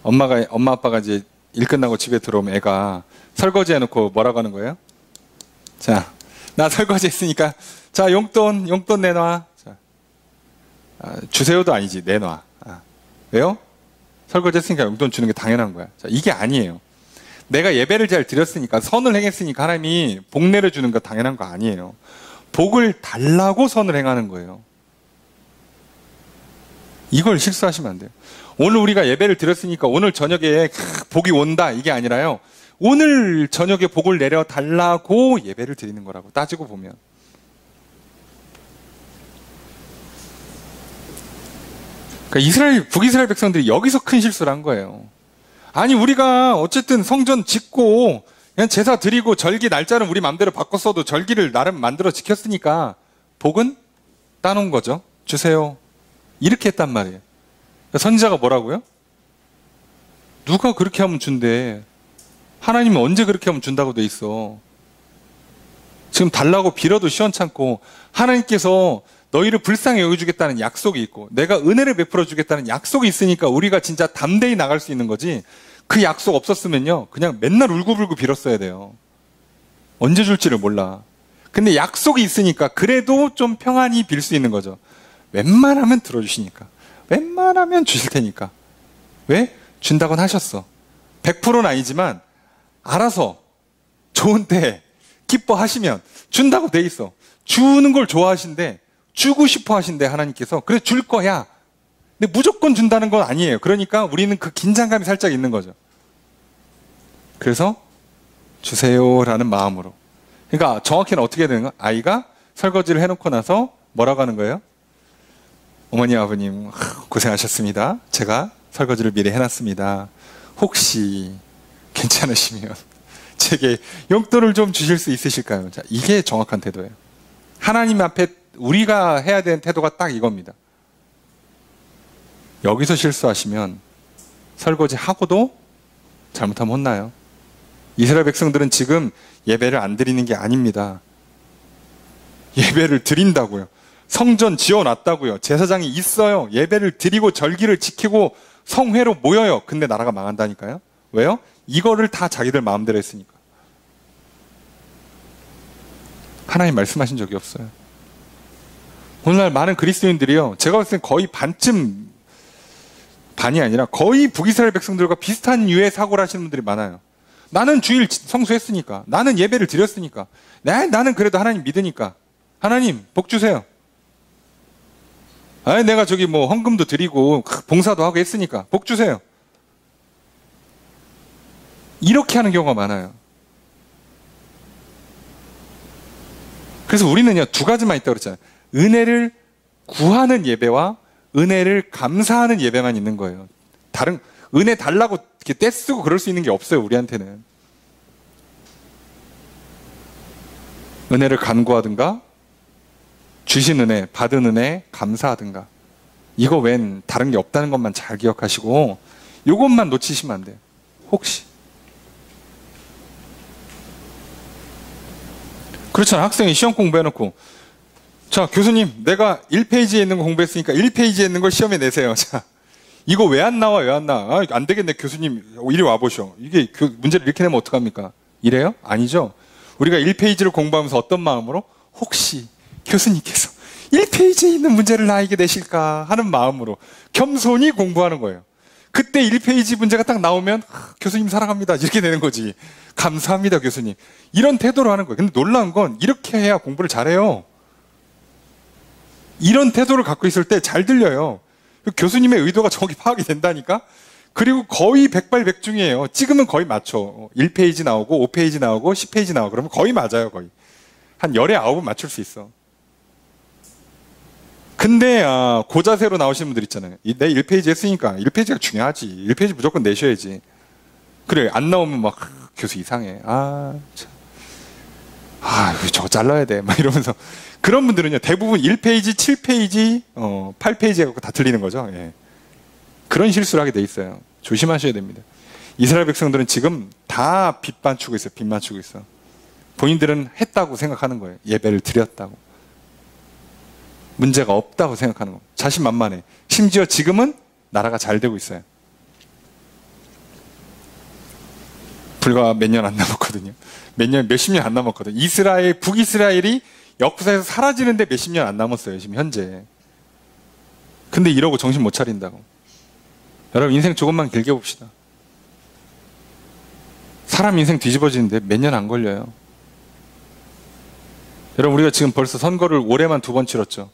엄마 아빠가 이제 일 끝나고 집에 들어오면 애가 설거지 해놓고 뭐라고 하는 거예요? 자, 나 설거지 했으니까 자 용돈 내놔. 자, 주세요도 아니지 내놔. 왜요? 설거지 했으니까 용돈 주는 게 당연한 거야. 자, 이게 아니에요. 내가 예배를 잘 드렸으니까 선을 행했으니까 하나님이 복 내려주는 거 당연한 거 아니에요. 복을 달라고 선을 행하는 거예요. 이걸 실수하시면 안 돼요. 오늘 우리가 예배를 드렸으니까 오늘 저녁에 복이 온다 이게 아니라요. 오늘 저녁에 복을 내려달라고 예배를 드리는 거라고 따지고 보면. 그러니까 북이스라엘 백성들이 여기서 큰 실수를 한 거예요. 아니 우리가 어쨌든 성전 짓고 그냥 제사 드리고 절기 날짜는 우리 마음대로 바꿨어도 절기를 나름 만들어 지켰으니까 복은 따놓은 거죠. 주세요. 이렇게 했단 말이에요. 선지자가 뭐라고요? 누가 그렇게 하면 준대. 하나님은 언제 그렇게 하면 준다고 돼 있어. 지금 달라고 빌어도 시원찮고 하나님께서 너희를 불쌍히 여겨주겠다는 약속이 있고 내가 은혜를 베풀어 주겠다는 약속이 있으니까 우리가 진짜 담대히 나갈 수 있는 거지. 그 약속 없었으면요 그냥 맨날 울고불고 빌었어야 돼요. 언제 줄지를 몰라. 근데 약속이 있으니까 그래도 좀 평안히 빌 수 있는 거죠. 웬만하면 들어주시니까. 웬만하면 주실 테니까. 왜? 준다고는 하셨어. 100%는 아니지만 알아서 좋은 때 기뻐하시면 준다고 돼 있어. 주는 걸 좋아하신대. 주고 싶어 하신대 하나님께서. 그래 줄 거야. 근데 무조건 준다는 건 아니에요. 그러니까 우리는 그 긴장감이 살짝 있는 거죠. 그래서 주세요라는 마음으로. 그러니까 정확히는 어떻게 해야 되는 거야? 아이가 설거지를 해놓고 나서 뭐라고 하는 거예요? 어머니 아버님 고생하셨습니다. 제가 설거지를 미리 해놨습니다. 혹시 괜찮으시면 제게 용돈을 좀 주실 수 있으실까요? 자, 이게 정확한 태도예요. 하나님 앞에 우리가 해야 되는 태도가 딱 이겁니다. 여기서 실수하시면 설거지 하고도 잘못하면 혼나요. 이스라엘 백성들은 지금 예배를 안 드리는 게 아닙니다. 예배를 드린다고요. 성전 지어놨다고요. 제사장이 있어요. 예배를 드리고 절기를 지키고 성회로 모여요. 근데 나라가 망한다니까요. 왜요? 이거를 다 자기들 마음대로 했으니까. 하나님 말씀하신 적이 없어요. 오늘날 많은 그리스도인들이요. 제가 봤을 땐 거의 반이 아니라 거의 북이스라엘 백성들과 비슷한 유의 사고를 하시는 분들이 많아요. 나는 주일 성수했으니까. 나는 예배를 드렸으니까. 나는 그래도 하나님 믿으니까. 하나님 복 주세요. 내가 저기 뭐 헌금도 드리고 봉사도 하고 했으니까 복 주세요. 이렇게 하는 경우가 많아요. 그래서 우리는요 두 가지만 있다고 그랬잖아요. 은혜를 구하는 예배와 은혜를 감사하는 예배만 있는 거예요. 다른 은혜 달라고 이렇게 떼쓰고 그럴 수 있는 게 없어요. 우리한테는. 은혜를 간구하든가 주신 은혜, 받은 은혜 감사하든가. 이거 웬 다른 게 없다는 것만 잘 기억하시고 이것만 놓치시면 안 돼요. 혹시. 그렇잖아. 학생이 시험 공부해놓고 자 교수님 내가 1페이지에 있는 거 공부했으니까 1페이지에 있는 걸 시험에 내세요. 자 이거 왜 안 나와, 왜 안 나와? 아, 안 되겠네, 교수님. 이리 와보셔. 이게 문제를 이렇게 내면 어떡합니까? 이래요? 아니죠. 우리가 1페이지를 공부하면서 어떤 마음으로? 혹시 교수님께서 1페이지에 있는 문제를 나에게 내실까 하는 마음으로 겸손히 공부하는 거예요. 그때 1페이지 문제가 딱 나오면 교수님 사랑합니다 이렇게 되는 거지. 감사합니다 교수님. 이런 태도로 하는 거예요. 근데 놀라운 건 이렇게 해야 공부를 잘해요. 이런 태도를 갖고 있을 때 잘 들려요. 교수님의 의도가 정확히 파악이 된다니까. 그리고 거의 백발백중이에요. 찍으면 거의 맞춰. 1페이지 나오고 5페이지 나오고 10페이지 나오고 그러면 거의 맞아요. 거의. 한 10에 9은 맞출 수 있어. 근데 고자세로 나오시는 분들 있잖아요. 내 1페이지 했으니까 1페이지가 중요하지. 1페이지 무조건 내셔야지. 그래 안 나오면 막 교수 이상해. 저거 잘라야 돼. 막 이러면서 그런 분들은요 대부분 1페이지, 7페이지, 8페이지 해갖고 다 틀리는 거죠. 예. 그런 실수를 하게 돼 있어요. 조심하셔야 됩니다. 이스라엘 백성들은 지금 다 빚 맞추고 있어요. 빚 맞추고 있어. 본인들은 했다고 생각하는 거예요. 예배를 드렸다고. 문제가 없다고 생각하는 거. 자신만만해. 심지어 지금은 나라가 잘 되고 있어요. 불과 몇 년 안 남았거든요. 몇십 년 안 남았거든요. 북이스라엘이 역사에서 사라지는데 몇십 년 안 남았어요. 지금 현재. 근데 이러고 정신 못 차린다고. 여러분 인생 조금만 길게 봅시다. 사람 인생 뒤집어지는데 몇 년 안 걸려요. 여러분 우리가 지금 벌써 선거를 올해만 2번 치렀죠.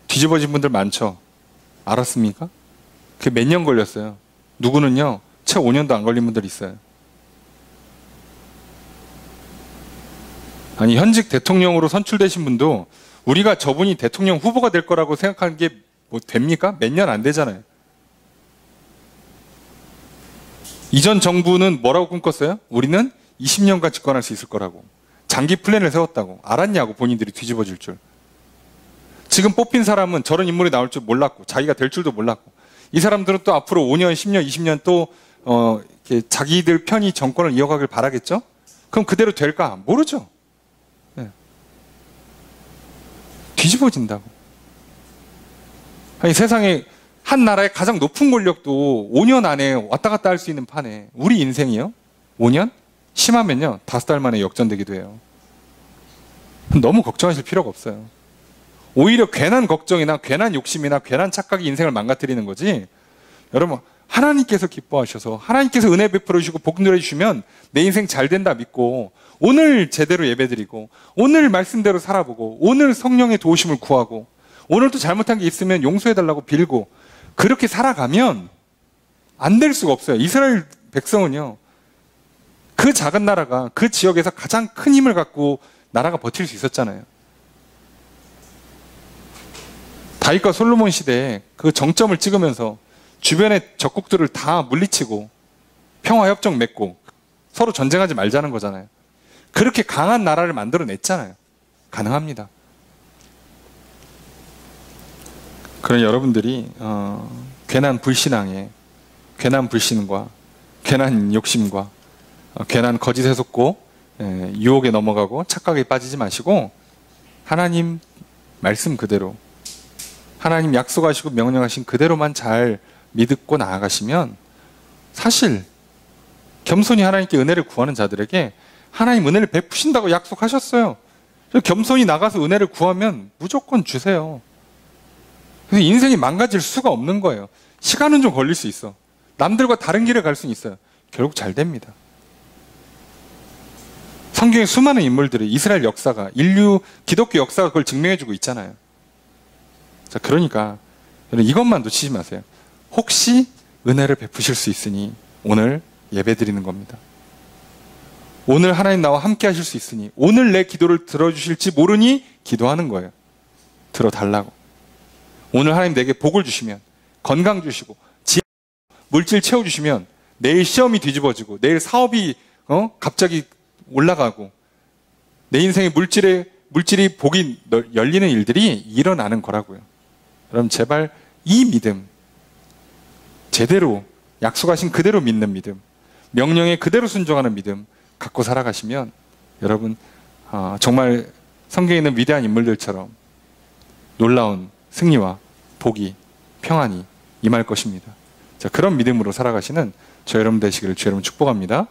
뒤집어진 분들 많죠. 알았습니까? 그게 몇 년 걸렸어요. 누구는요 채 5년도 안 걸린 분들 있어요. 아니 현직 대통령으로 선출되신 분도 우리가 저분이 대통령 후보가 될 거라고 생각하는 게 뭐 됩니까? 몇 년 안 되잖아요. 이전 정부는 뭐라고 꿈꿨어요? 우리는 20년간 집권할 수 있을 거라고. 장기 플랜을 세웠다고. 알았냐고 본인들이 뒤집어질 줄. 지금 뽑힌 사람은 저런 인물이 나올 줄 몰랐고 자기가 될 줄도 몰랐고 이 사람들은 또 앞으로 5년, 10년, 20년 또 이렇게 자기들 편히 정권을 이어가길 바라겠죠? 그럼 그대로 될까? 모르죠. 네. 뒤집어진다고. 아니 세상에 한 나라의 가장 높은 권력도 5년 안에 왔다 갔다 할 수 있는 판에 우리 인생이요? 5년? 심하면요 5달 만에 역전되기도 해요. 너무 걱정하실 필요가 없어요. 오히려 괜한 걱정이나 괜한 욕심이나 괜한 착각이 인생을 망가뜨리는 거지. 여러분 하나님께서 기뻐하셔서 하나님께서 은혜 베풀어 주시고 복 누려 주시면 내 인생 잘 된다 믿고 오늘 제대로 예배드리고 오늘 말씀대로 살아보고 오늘 성령의 도우심을 구하고 오늘 또 잘못한 게 있으면 용서해달라고 빌고 그렇게 살아가면 안 될 수가 없어요. 이스라엘 백성은요 그 작은 나라가 그 지역에서 가장 큰 힘을 갖고 나라가 버틸 수 있었잖아요. 다윗과 솔로몬 시대에 그 정점을 찍으면서 주변의 적국들을 다 물리치고 평화협정 맺고 서로 전쟁하지 말자는 거잖아요. 그렇게 강한 나라를 만들어냈잖아요. 가능합니다. 그런 여러분들이 괜한 불신앙에 괜한 불신과 괜한 욕심과 괜한 거짓에 속고 유혹에 넘어가고 착각에 빠지지 마시고 하나님 말씀 그대로 하나님 약속하시고 명령하신 그대로만 잘 믿고 나아가시면 사실 겸손히 하나님께 은혜를 구하는 자들에게 하나님 은혜를 베푸신다고 약속하셨어요. 겸손히 나가서 은혜를 구하면 무조건 주세요. 그래서 인생이 망가질 수가 없는 거예요. 시간은 좀 걸릴 수 있어. 남들과 다른 길을 갈 수는 있어요. 결국 잘 됩니다. 성경에 수많은 인물들이 이스라엘 역사가 인류 기독교 역사가 그걸 증명해주고 있잖아요. 자, 그러니까 이것만 놓치지 마세요. 혹시 은혜를 베푸실 수 있으니 오늘 예배드리는 겁니다. 오늘 하나님 나와 함께 하실 수 있으니 오늘 내 기도를 들어주실지 모르니 기도하는 거예요. 들어달라고. 오늘 하나님 내게 복을 주시면 건강 주시고 물질 채워주시면 내일 시험이 뒤집어지고 내일 사업이 갑자기 올라가고 내 인생의 물질이 복이 열리는 일들이 일어나는 거라고요. 여러분 제발 이 믿음 제대로 약속하신 그대로 믿는 믿음 명령에 그대로 순종하는 믿음 갖고 살아가시면 여러분 정말 성경에 있는 위대한 인물들처럼 놀라운 승리와 복이 평안이 임할 것입니다. 자, 그런 믿음으로 살아가시는 저 여러분 되시기를 주 여러분 축복합니다.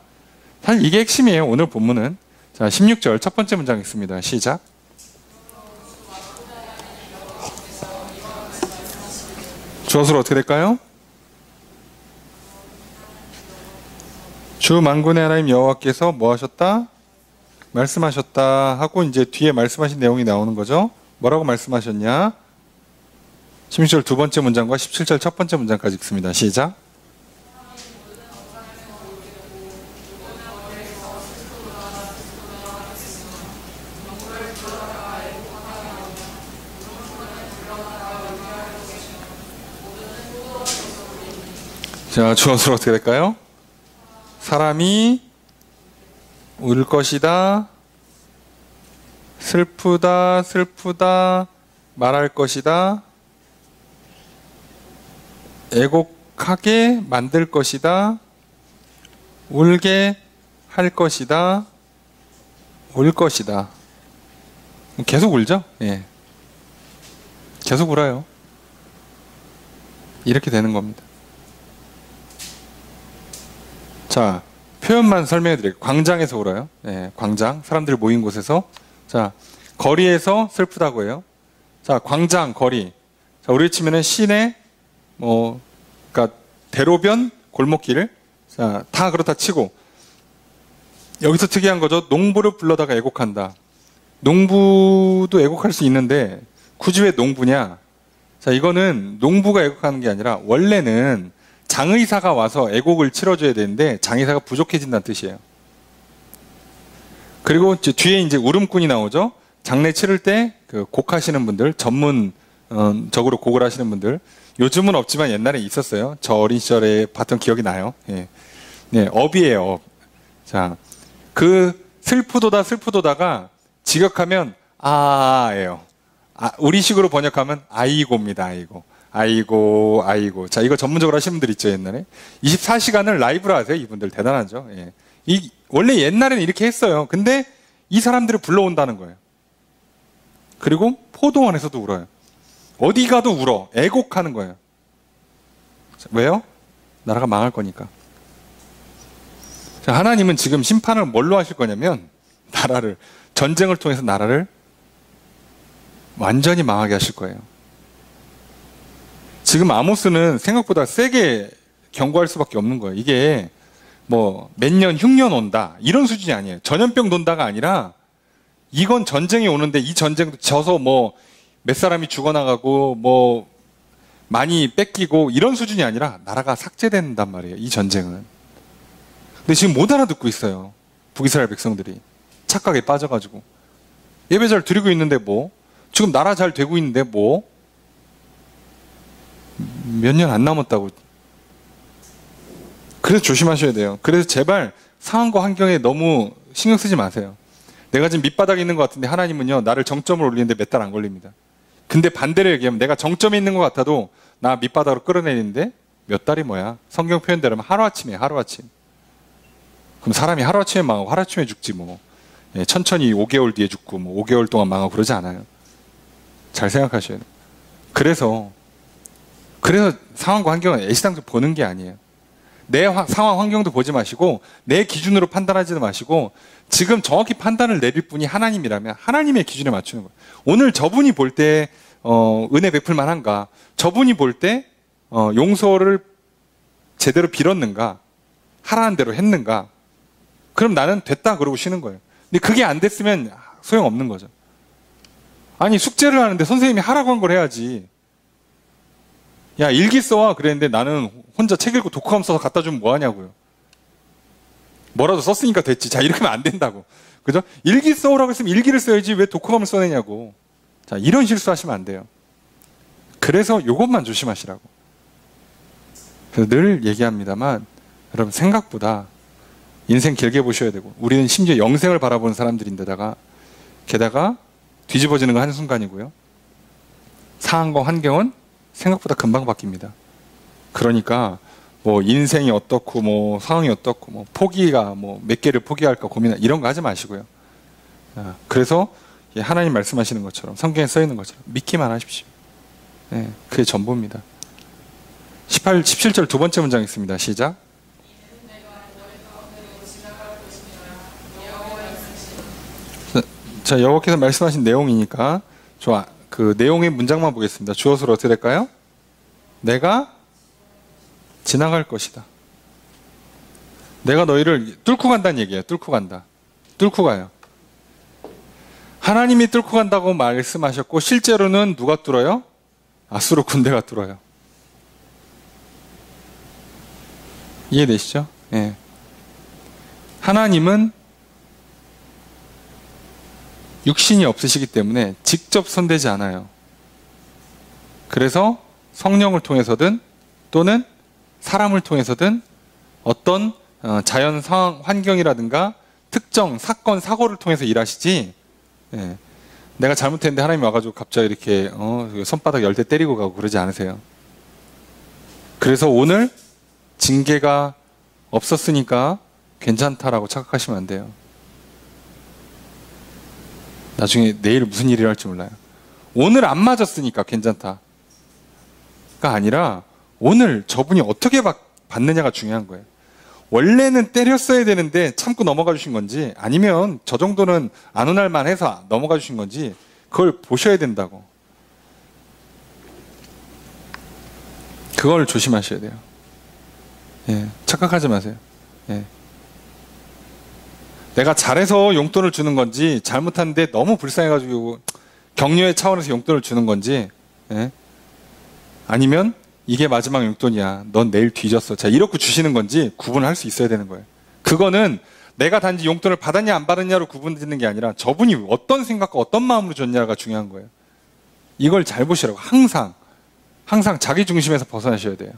사실 이게 핵심이에요. 오늘 본문은. 자, 16절 첫 번째 문장 읽습니다. 시작. 주어수로 어떻게 될까요? 주 만군의 하나님 여호와께서 뭐 하셨다? 말씀하셨다 하고 이제 뒤에 말씀하신 내용이 나오는 거죠. 뭐라고 말씀하셨냐? 16절 두 번째 문장과 17절 첫 번째 문장까지 읽습니다. 시작. 자, 주어수로 어떻게 될까요? 사람이 울 것이다, 슬프다, 슬프다, 말할 것이다, 애곡하게 만들 것이다, 울게 할 것이다, 울 것이다. 계속 울죠? 예. 계속 울어요. 이렇게 되는 겁니다. 자, 표현만 설명해 드릴게요. 광장에서 울어요. 예, 광장. 사람들이 모인 곳에서. 자, 거리에서 슬프다고 해요. 자, 광장, 거리. 자, 우리 치면은 시내, 그러니까 대로변, 골목길. 자, 다 그렇다 치고. 여기서 특이한 거죠. 농부를 불러다가 애곡한다. 농부도 애곡할 수 있는데, 굳이 왜 농부냐? 자, 이거는 농부가 애곡하는 게 아니라, 원래는 장의사가 와서 애곡을 치러줘야 되는데 장의사가 부족해진다는 뜻이에요. 그리고 뒤에 이제 울음꾼이 나오죠. 장례 치를 때 그 곡하시는 분들, 전문적으로 곡을 하시는 분들, 요즘은 없지만 옛날에 있었어요. 저 어린 시절에 봤던 기억이 나요. 예. 네, 업이에요, 업. 자, 그 슬프도다 슬프도다가 직역하면 아예요. 우리식으로 번역하면 아이고입니다. 아이고. 아이고, 아이고. 자, 이거 전문적으로 하시는 분들 있죠, 옛날에. 24시간을 라이브로 하세요, 이분들. 대단하죠. 예. 원래 옛날에는 이렇게 했어요. 근데 이 사람들을 불러온다는 거예요. 그리고 포도원에서도 울어요. 어디 가도 울어. 애곡하는 거예요. 자, 왜요? 나라가 망할 거니까. 자, 하나님은 지금 심판을 뭘로 하실 거냐면, 전쟁을 통해서 나라를 완전히 망하게 하실 거예요. 지금 아모스는 생각보다 세게 경고할 수밖에 없는 거예요. 이게 몇 년 흉년 온다 이런 수준이 아니에요. 전염병 돈다가 아니라 이건 전쟁이 오는데 이 전쟁도 져서 몇 사람이 죽어나가고 많이 뺏기고 이런 수준이 아니라 나라가 삭제된단 말이에요. 이 전쟁은. 근데 지금 못 알아듣고 있어요. 북이스라엘 백성들이 착각에 빠져가지고 예배 잘 드리고 있는데 지금 나라 잘 되고 있는데 몇 년 안 남았다고. 그래서 조심하셔야 돼요. 그래서 제발 상황과 환경에 너무 신경 쓰지 마세요. 내가 지금 밑바닥에 있는 것 같은데 하나님은요, 나를 정점을 올리는데 몇 달 안 걸립니다. 근데 반대로 얘기하면 내가 정점에 있는 것 같아도 나 밑바닥으로 끌어내리는데 몇 달이 뭐야? 성경 표현대로 하면 하루아침이에요. 하루아침. 그럼 사람이 하루아침에 망하고 하루아침에 죽지 예, 천천히 5개월 뒤에 죽고 5개월 동안 망하고 그러지 않아요. 잘 생각하셔야 돼요. 그래서 상황과 환경은 애시당초 보는 게 아니에요. 내 상황 환경도 보지 마시고 내 기준으로 판단하지도 마시고 지금 정확히 판단을 내릴 분이 하나님이라면 하나님의 기준에 맞추는 거예요. 오늘 저분이 볼 때 은혜 베풀 만한가? 저분이 볼 때 용서를 제대로 빌었는가? 하라는 대로 했는가? 그럼 나는 됐다 그러고 쉬는 거예요. 근데 그게 안 됐으면 소용없는 거죠. 아니 숙제를 하는데 선생님이 하라고 한 걸 해야지. 야, 일기 써와 그랬는데 나는 혼자 책 읽고 독후감 써서 갖다 주면 뭐 하냐고요. 뭐라도 썼으니까 됐지. 자, 이렇게 하면 안 된다고. 그죠? 일기 써오라고 했으면 일기를 써야지 왜 독후감을 써내냐고. 자, 이런 실수하시면 안 돼요. 그래서 이것만 조심하시라고. 그래서 늘 얘기합니다만 여러분 생각보다 인생 길게 보셔야 되고 우리는 심지어 영생을 바라보는 사람들인데다가 게다가 뒤집어지는 건 한순간이고요. 상황과 환경은 생각보다 금방 바뀝니다. 그러니까 인생이 어떻고 상황이 어떻고 포기가 몇 개를 포기할까 고민할 이런 거 하지 마시고요. 그래서 하나님 말씀하시는 것처럼 성경에 써 있는 것처럼 믿기만 하십시오. 네, 그게 전부입니다. 17절 두 번째 문장 있습니다. 시작. 자, 여호와께서 말씀하신 내용이니까 좋아. 그 내용의 문장만 보겠습니다. 주어서로 어떻게 될까요? 내가 지나갈 것이다. 내가 너희를 뚫고 간다는 얘기예요. 뚫고 간다. 뚫고 가요. 하나님이 뚫고 간다고 말씀하셨고 실제로는 누가 뚫어요? 아수르 군대가 뚫어요. 이해되시죠? 예. 하나님은 육신이 없으시기 때문에 직접 손대지 않아요. 그래서 성령을 통해서든 또는 사람을 통해서든 어떤 자연 상황, 환경이라든가 특정 사건, 사고를 통해서 일하시지, 예. 내가 잘못했는데 하나님이 와가지고 갑자기 이렇게 손바닥 열 대 때리고 가고 그러지 않으세요. 그래서 오늘 징계가 없었으니까 괜찮다라고 착각하시면 안 돼요. 나중에 내일 무슨 일이 할지 몰라요. 오늘 안 맞았으니까 괜찮다가 아니라 오늘 저분이 어떻게 받느냐가 중요한 거예요. 원래는 때렸어야 되는데 참고 넘어가 주신 건지 아니면 저 정도는 안 혼날만 해서 넘어가 주신 건지 그걸 보셔야 된다고. 그걸 조심하셔야 돼요. 예, 착각하지 마세요. 예. 내가 잘해서 용돈을 주는 건지 잘못하는데 너무 불쌍해가지고 격려의 차원에서 용돈을 주는 건지, 예? 아니면 이게 마지막 용돈이야. 넌 내일 뒤졌어. 자, 이렇게 주시는 건지 구분을 할 수 있어야 되는 거예요. 그거는 내가 단지 용돈을 받았냐 안 받았냐로 구분짓는 게 아니라 저분이 어떤 생각과 어떤 마음으로 줬냐가 중요한 거예요. 이걸 잘 보시라고. 항상 자기 중심에서 벗어나셔야 돼요.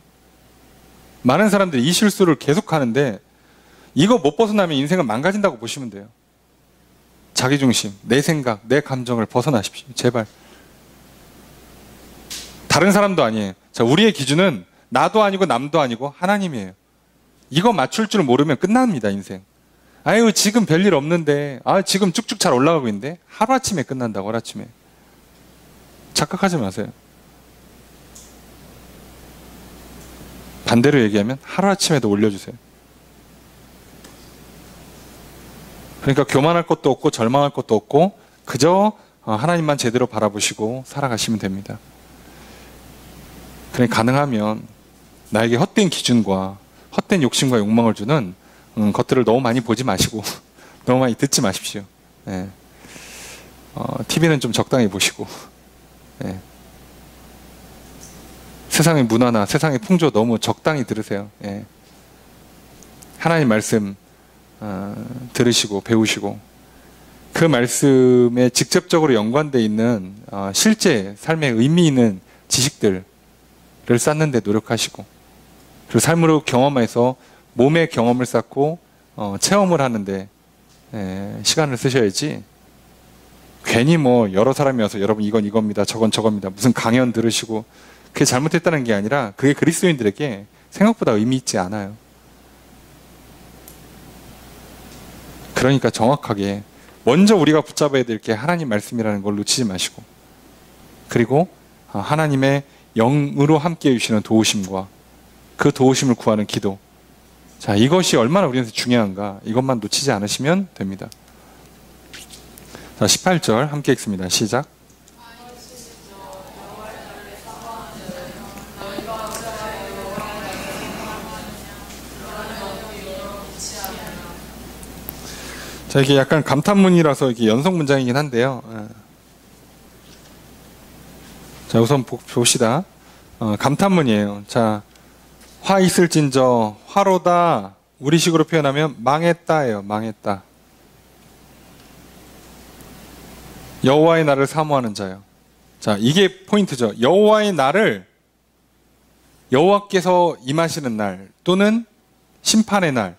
많은 사람들이 이 실수를 계속 하는데 이거 못 벗어나면 인생은 망가진다고 보시면 돼요. 자기 중심, 내 생각, 내 감정을 벗어나십시오. 제발. 다른 사람도 아니에요. 자, 우리의 기준은 나도 아니고 남도 아니고 하나님이에요. 이거 맞출 줄 모르면 끝납니다, 인생. 아유, 지금 별일 없는데, 지금 쭉쭉 잘 올라가고 있는데, 하루아침에 끝난다고, 하루아침에. 착각하지 마세요. 반대로 얘기하면 하루아침에도 올려주세요. 그러니까 교만할 것도 없고 절망할 것도 없고 그저 하나님만 제대로 바라보시고 살아가시면 됩니다. 그러니까 가능하면 나에게 헛된 기준과 헛된 욕심과 욕망을 주는 것들을 너무 많이 보지 마시고 너무 많이 듣지 마십시오. 예. TV는 좀 적당히 보시고, 예. 세상의 문화나 세상의 풍조 너무 적당히 들으세요. 예. 하나님 말씀 들으시고 배우시고 그 말씀에 직접적으로 연관되어 있는 실제 삶에 의미 있는 지식들을 쌓는 데 노력하시고, 그리고 삶으로 경험해서 몸의 경험을 쌓고 체험을 하는데 시간을 쓰셔야지, 괜히 뭐 여러 사람이 와서 여러분 이건 이겁니다, 저건 저겁니다, 무슨 강연 들으시고 그게 잘못했다는 게 아니라 그게 그리스도인들에게 생각보다 의미 있지 않아요. 그러니까 정확하게 먼저 우리가 붙잡아야 될 게 하나님 말씀이라는 걸 놓치지 마시고, 그리고 하나님의 영으로 함께 해주시는 도우심과 그 도우심을 구하는 기도, 자, 이것이 얼마나 우리한테 중요한가, 이것만 놓치지 않으시면 됩니다. 자, 18절 함께 읽습니다. 시작. 자, 이게 약간 감탄문이라서 이게 연속 문장이긴 한데요. 자, 우선 봅시다. 감탄문이에요. 자, 화 있을진저, 화로다. 우리식으로 표현하면 망했다예요. 망했다. 여호와의 날을 사모하는 자요. 자, 이게 포인트죠. 여호와의 날을, 여호와께서 임하시는 날 또는 심판의 날을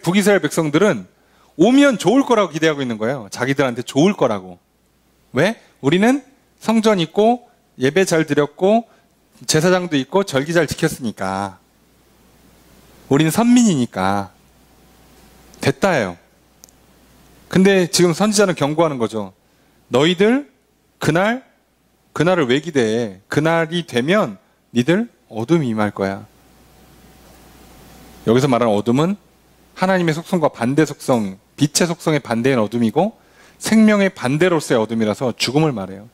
북이스라엘 백성들은 오면 좋을 거라고 기대하고 있는 거예요. 자기들한테 좋을 거라고. 왜? 우리는 성전 있고 예배 잘 드렸고 제사장도 있고 절기 잘 지켰으니까, 우리는 선민이니까 됐다예요. 근데 지금 선지자는 경고하는 거죠. 너희들 그날을 왜 기대해? 그날이 되면 니들 어둠이 임할 거야. 여기서 말하는 어둠은 하나님의 속성과 반대 속성, 빛의 속성의 반대인 어둠이고 생명의 반대로서의 어둠이라서 죽음을 말해요.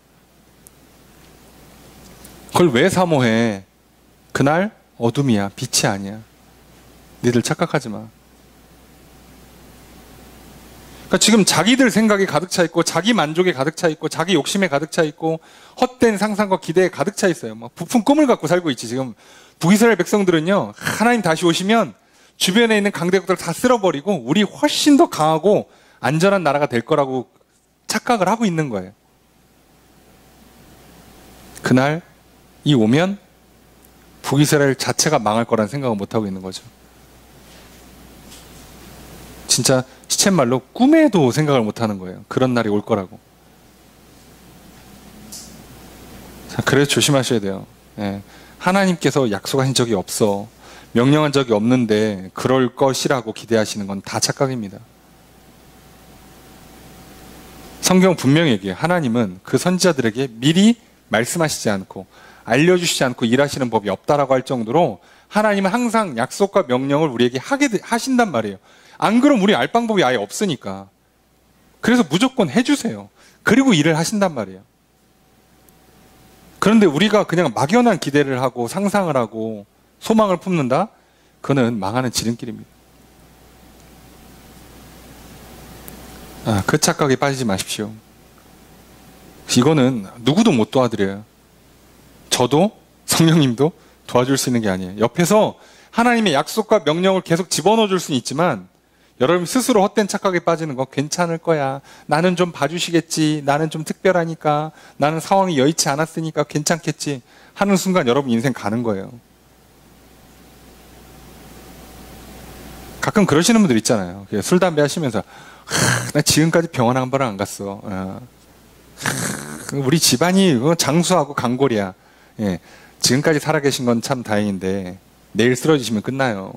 그걸 왜 사모해? 그날 어둠이야, 빛이 아니야. 니들 착각하지 마. 그러니까 지금 자기들 생각이 가득 차 있고 자기 만족에 가득 차 있고 자기 욕심에 가득 차 있고 헛된 상상과 기대에 가득 차 있어요. 막 부푼 꿈을 갖고 살고 있지. 지금 북이스라엘 백성들은요, 하나님 다시 오시면 주변에 있는 강대국들을 다 쓸어버리고 우리 훨씬 더 강하고 안전한 나라가 될 거라고 착각을 하고 있는 거예요. 그날 이 오면 북이스라엘 자체가 망할 거라는 생각을 못하고 있는 거죠. 진짜 시쳇말로 꿈에도 생각을 못하는 거예요. 그런 날이 올 거라고. 자, 그래서 조심하셔야 돼요. 예. 하나님께서 약속하신 적이 없어. 명령한 적이 없는데 그럴 것이라고 기대하시는 건 다 착각입니다. 성경 분명히 얘기해요. 하나님은 그 선지자들에게 미리 말씀하시지 않고 알려주시지 않고 일하시는 법이 없다라고 할 정도로 하나님은 항상 약속과 명령을 우리에게 하신단 말이에요. 안 그러면 우리 알 방법이 아예 없으니까. 그래서 무조건 해주세요. 그리고 일을 하신단 말이에요. 그런데 우리가 그냥 막연한 기대를 하고 상상을 하고 소망을 품는다? 그거는 망하는 지름길입니다. 그 착각에 빠지지 마십시오. 이거는 누구도 못 도와드려요. 저도 성령님도 도와줄 수 있는 게 아니에요. 옆에서 하나님의 약속과 명령을 계속 집어넣어 줄 수는 있지만 여러분 스스로 헛된 착각에 빠지는 거 괜찮을 거야. 나는 좀 봐주시겠지. 나는 좀 특별하니까. 나는 상황이 여의치 않았으니까 괜찮겠지. 하는 순간 여러분 인생 가는 거예요. 가끔 그러시는 분들 있잖아요. 술, 담배 하시면서 나 지금까지 병원 한 번을 안 갔어. 우리 집안이 장수하고 강골이야. 예, 지금까지 살아계신 건 참 다행인데 내일 쓰러지시면 끝나요.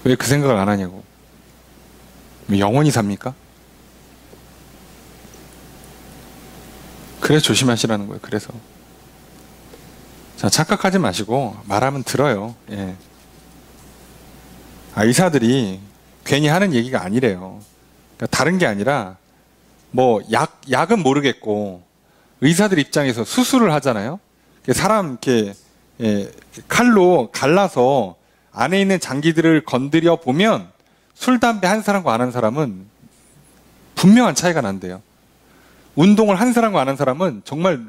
왜 그 생각을 안 하냐고. 영원히 삽니까? 그래서 조심하시라는 거예요. 그래서 자, 착각하지 마시고 말하면 들어요. 예. 의사들이 괜히 하는 얘기가 아니래요. 그러니까 다른 게 아니라 뭐 약은 모르겠고 의사들 입장에서 수술을 하잖아요. 사람 이렇게 칼로 갈라서 안에 있는 장기들을 건드려 보면 술, 담배 한 사람과 안 한 사람은 분명한 차이가 난대요. 운동을 한 사람과 안 한 사람은 정말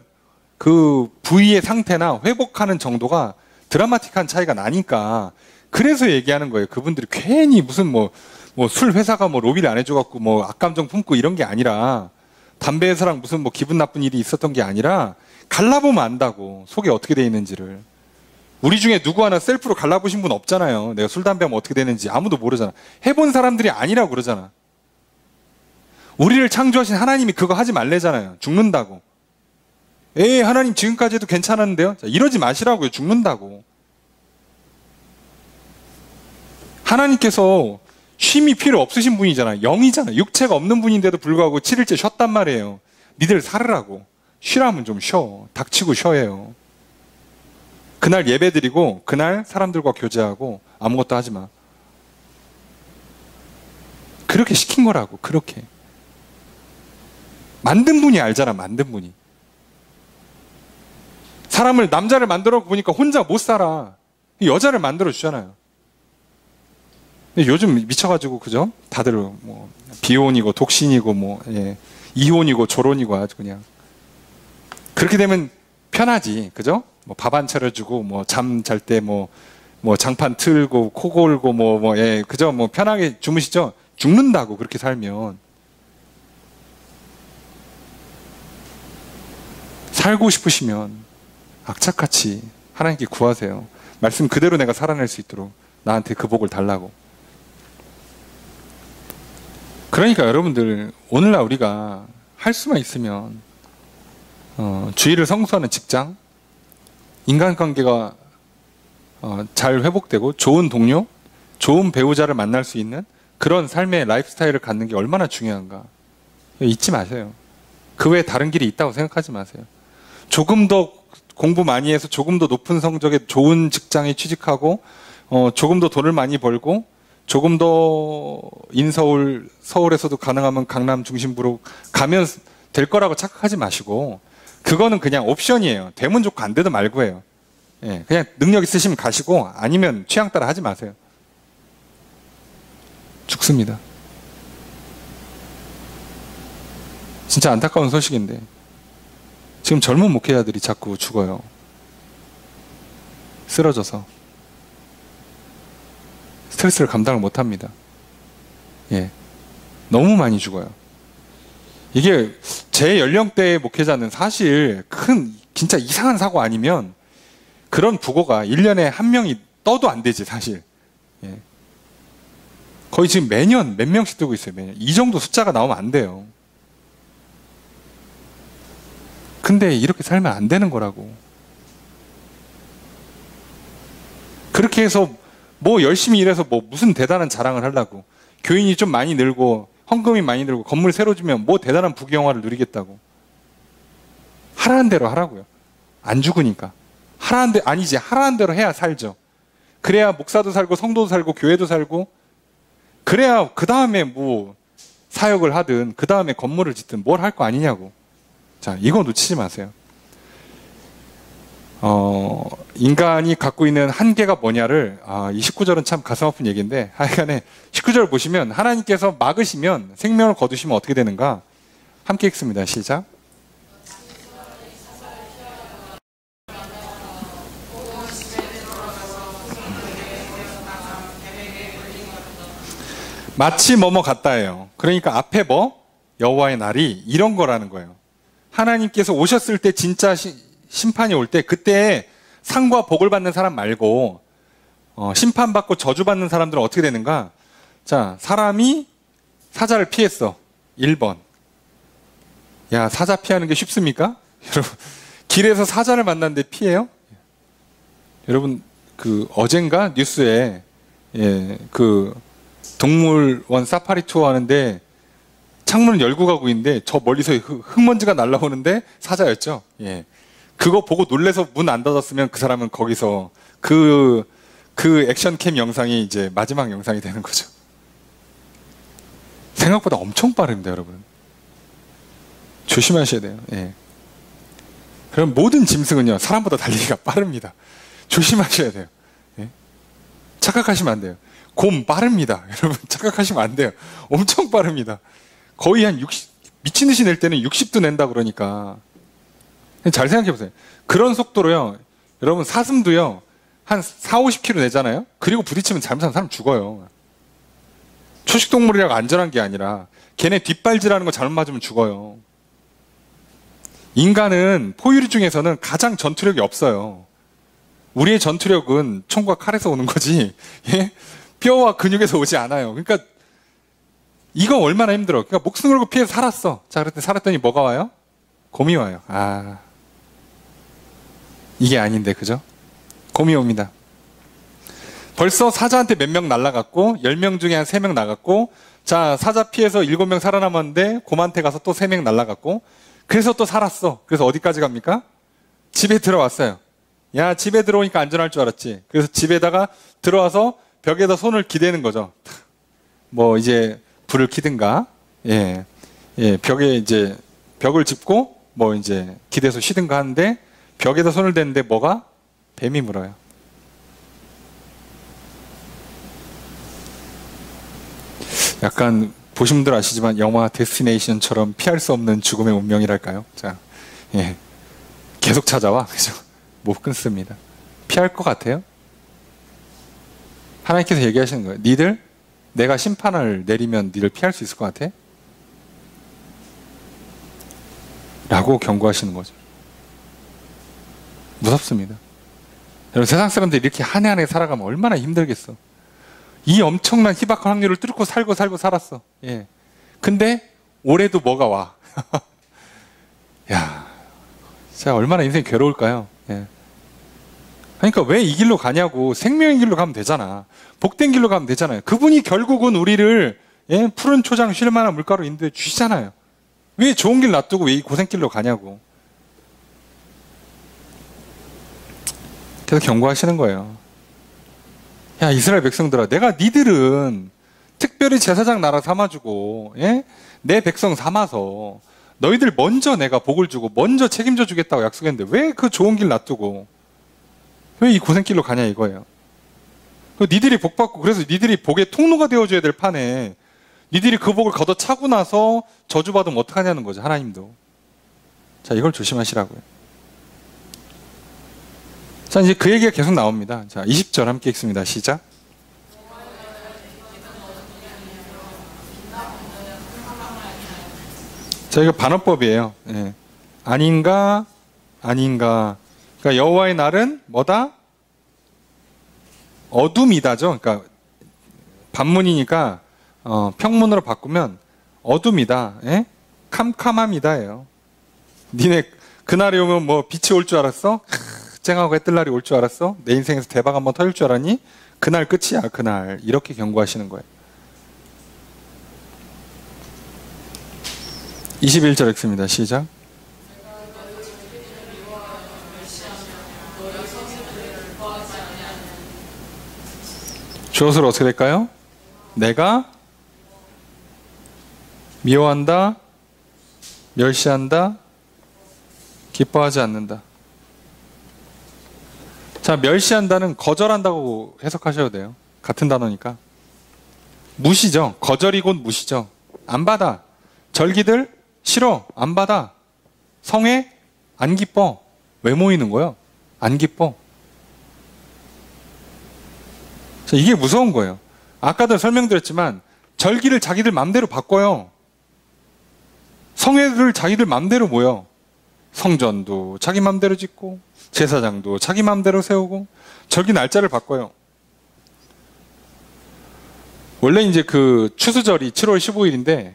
그 부위의 상태나 회복하는 정도가 드라마틱한 차이가 나니까 그래서 얘기하는 거예요. 그분들이 괜히 무슨 뭐 술 회사가 뭐 로비를 안 해줘갖고 뭐 악감정 품고 이런 게 아니라 담배 회사랑 무슨 뭐 기분 나쁜 일이 있었던 게 아니라 갈라보면 안다고. 속에 어떻게 돼 있는지를. 우리 중에 누구 하나 셀프로 갈라보신 분 없잖아요. 내가 술, 담배 하면 어떻게 되는지 아무도 모르잖아. 해본 사람들이 아니라고 그러잖아. 우리를 창조하신 하나님이 그거 하지 말래잖아요. 죽는다고. 에이, 하나님 지금까지 해도 괜찮았는데요? 자, 이러지 마시라고요. 죽는다고. 하나님께서 쉼이 필요 없으신 분이잖아. 영이잖아. 육체가 없는 분인데도 불구하고 7일째 쉬었단 말이에요. 니들 살으라고. 쉬라면 좀 쉬어. 닥치고 쉬어요. 그날 예배드리고 그날 사람들과 교제하고 아무것도 하지 마. 그렇게 시킨 거라고. 그렇게. 만든 분이 알잖아. 만든 분이. 남자를 만들어 보니까 혼자 못 살아. 여자를 만들어 주잖아요. 요즘 미쳐가지고 그죠? 다들 뭐 비혼이고 독신이고 뭐 이혼이고 졸혼이고 아주 그냥 그렇게 되면 편하지, 그죠? 뭐 밥 안 차려주고 뭐 잠 잘 때 뭐 장판 틀고 코 골고 그죠? 뭐 편하게 주무시죠? 죽는다고 그렇게 살면. 살고 싶으시면 악착같이 하나님께 구하세요. 말씀 그대로 내가 살아낼 수 있도록 나한테 그 복을 달라고. 그러니까 여러분들 오늘날 우리가 할 수만 있으면 주의를 성수하는 직장, 인간관계가 잘 회복되고 좋은 동료, 좋은 배우자를 만날 수 있는 그런 삶의 라이프스타일을 갖는 게 얼마나 중요한가. 잊지 마세요. 그 외에 다른 길이 있다고 생각하지 마세요. 조금 더 공부 많이 해서 조금 더 높은 성적에 좋은 직장에 취직하고 조금 더 돈을 많이 벌고 조금 더 인서울, 서울에서도 가능하면 강남 중심부로 가면 될 거라고 착각하지 마시고 그거는 그냥 옵션이에요. 되면 좋고 안 되든 말고예요. 예, 그냥 능력 있으시면 가시고 아니면 취향 따라 하지 마세요. 죽습니다. 진짜 안타까운 소식인데 지금 젊은 목회자들이 자꾸 죽어요. 쓰러져서 스트레스를 감당을 못합니다. 예, 너무 많이 죽어요. 이게 제 연령대의 목회자는 사실 큰 진짜 이상한 사고 아니면 그런 부고가 1년에 한 명이 떠도 안 되지 사실. 예. 거의 지금 매년 몇 명씩 뜨고 있어요. 매년. 이 정도 숫자가 나오면 안 돼요. 근데 이렇게 살면 안 되는 거라고. 그렇게 해서 뭐 열심히 일해서 뭐 무슨 대단한 자랑을 하려고. 교인이 좀 많이 늘고 헌금이 많이 늘고 건물 새로 지면 뭐 대단한 부귀영화를 누리겠다고. 하라는 대로 하라고요. 안 죽으니까. 하라는 대로 아니지. 하라는 대로 해야 살죠. 그래야 목사도 살고 성도도 살고 교회도 살고 그래야 그 다음에 뭐 사역을 하든 그 다음에 건물을 짓든 뭘 할 거 아니냐고. 자, 이거 놓치지 마세요. 인간이 갖고 있는 한계가 뭐냐를, 이 19절은 참 가슴 아픈 얘기인데, 하여간에 19절 보시면 하나님께서 막으시면 생명을 거두시면 어떻게 되는가? 함께 읽습니다. 시작. 마치 뭐뭐 같다예요. 그러니까 앞에 뭐? 여호와의 날이 이런 거라는 거예요. 하나님께서 오셨을 때 진짜 심판이 올 때 그때 상과 복을 받는 사람 말고 심판받고 저주받는 사람들은 어떻게 되는가? 자, 사람이 사자를 피했어. 1번. 야, 사자 피하는 게 쉽습니까? 여러분, 길에서 사자를 만났는데 피해요? 여러분, 어젠가 뉴스에 동물원 사파리 투어 하는데 창문을 열고 가고 있는데 저 멀리서 흙먼지가 날아오는데 사자였죠. 예. 그거 보고 놀래서 문 안 닫았으면 그 사람은 거기서 그 액션캠 영상이 이제 마지막 영상이 되는 거죠. 생각보다 엄청 빠릅니다, 여러분. 조심하셔야 돼요. 예. 그럼 모든 짐승은요, 사람보다 달리기가 빠릅니다. 조심하셔야 돼요. 예. 착각하시면 안 돼요. 곰 빠릅니다. 여러분, 착각하시면 안 돼요. 엄청 빠릅니다. 거의 한 60, 미친 듯이 낼 때는 60도 낸다 그러니까. 잘 생각해 보세요. 그런 속도로요, 여러분, 사슴도요, 한 4, 50km 내잖아요? 그리고 부딪히면 잘못하면 사람 죽어요. 초식동물이라고 안전한 게 아니라, 걔네 뒷발질하는 거 잘못 맞으면 죽어요. 인간은 포유류 중에서는 가장 전투력이 없어요. 우리의 전투력은 총과 칼에서 오는 거지, 예? 뼈와 근육에서 오지 않아요. 그러니까, 이거 얼마나 힘들어. 그러니까 목숨 걸고 피해서 살았어. 자, 그랬더니 살았더니 뭐가 와요? 곰이 와요. 이게 아닌데, 그죠? 곰이 옵니다. 벌써 사자한테 몇 명 날라갔고 10명 중에 한 3명 나갔고, 자, 사자 피해서 7명 살아남았는데 곰한테 가서 또 3명 날라갔고, 그래서 또 살았어. 그래서 어디까지 갑니까? 집에 들어왔어요. 야, 집에 들어오니까 안전할 줄 알았지. 그래서 집에다가 들어와서 벽에다 손을 기대는 거죠. 뭐 이제 불을 켜든가, 벽에 이제 벽을 짚고 뭐 이제 기대서 쉬든가 하는데, 벽에다 손을 대는데 뭐가? 뱀이 물어요. 약간 보신 분들 아시지만 영화 데스티네이션처럼 피할 수 없는 죽음의 운명이랄까요? 자, 예, 계속 찾아와. 그죠? 못 끊습니다. 피할 것 같아요? 하나님께서 얘기하시는 거예요. 니들 내가 심판을 내리면 니들 피할 수 있을 것 같아? 라고 경고하시는 거죠. 무섭습니다. 여러분, 세상 사람들이 이렇게 한 해 한 해 살아가면 얼마나 힘들겠어. 이 엄청난 희박한 확률을 뚫고 살고 살았어. 예. 근데 올해도 뭐가 와. 야, 진짜 얼마나 인생이 괴로울까요? 예. 그러니까 왜 이 길로 가냐고. 생명의 길로 가면 되잖아. 복된 길로 가면 되잖아요. 그분이 결국은 우리를, 예, 푸른 초장 쉴 만한 물가로 인도해 주시잖아요. 왜 좋은 길 놔두고 왜 이 고생길로 가냐고. 계속 경고하시는 거예요. 야, 이스라엘 백성들아, 내가 니들은 특별히 제사장 나라 삼아주고, 예? 내 백성 삼아서 너희들 먼저 내가 복을 주고 먼저 책임져 주겠다고 약속했는데 왜 그 좋은 길 놔두고 왜 이 고생길로 가냐 이거예요. 니들이 복 받고 그래서 니들이 복의 통로가 되어줘야 될 판에 니들이 그 복을 걷어차고 나서 저주받으면 어떡하냐는 거죠. 하나님도. 자, 이걸 조심하시라고요. 자, 이제 그 얘기가 계속 나옵니다. 자, 20절 함께 읽습니다. 시작. 자, 이거 반어법이에요. 예. 아닌가, 아닌가. 그러니까 여호와의 날은 뭐다? 어둠이다죠. 그러니까 반문이니까 평문으로 바꾸면 어둠이다. 예? 캄캄함이다예요. 니네 그날이 오면 뭐 빛이 올 줄 알았어? 쨍하고 해뜰 날이 올 줄 알았어? 내 인생에서 대박 한번 터질 줄 알았니? 그날 끝이야. 그날. 이렇게 경고하시는 거예요. 21절 읽습니다. 시작. 주어서로 어떻게 될까요? 내가 미워한다, 멸시한다, 기뻐하지 않는다. 자, 멸시한다는 거절한다고 해석하셔도 돼요. 같은 단어니까. 무시죠. 거절이 곧 무시죠. 안 받아. 절기들 싫어. 안 받아. 성회 안 기뻐. 왜 모이는 거예요? 안 기뻐. 자, 이게 무서운 거예요. 아까도 설명드렸지만 절기를 자기들 맘대로 바꿔요. 성회를 자기들 맘대로 모여. 성전도 자기 맘대로 짓고 제사장도 자기 맘대로 세우고 절기 날짜를 바꿔요. 원래 이제 그 추수절이 7월 15일인데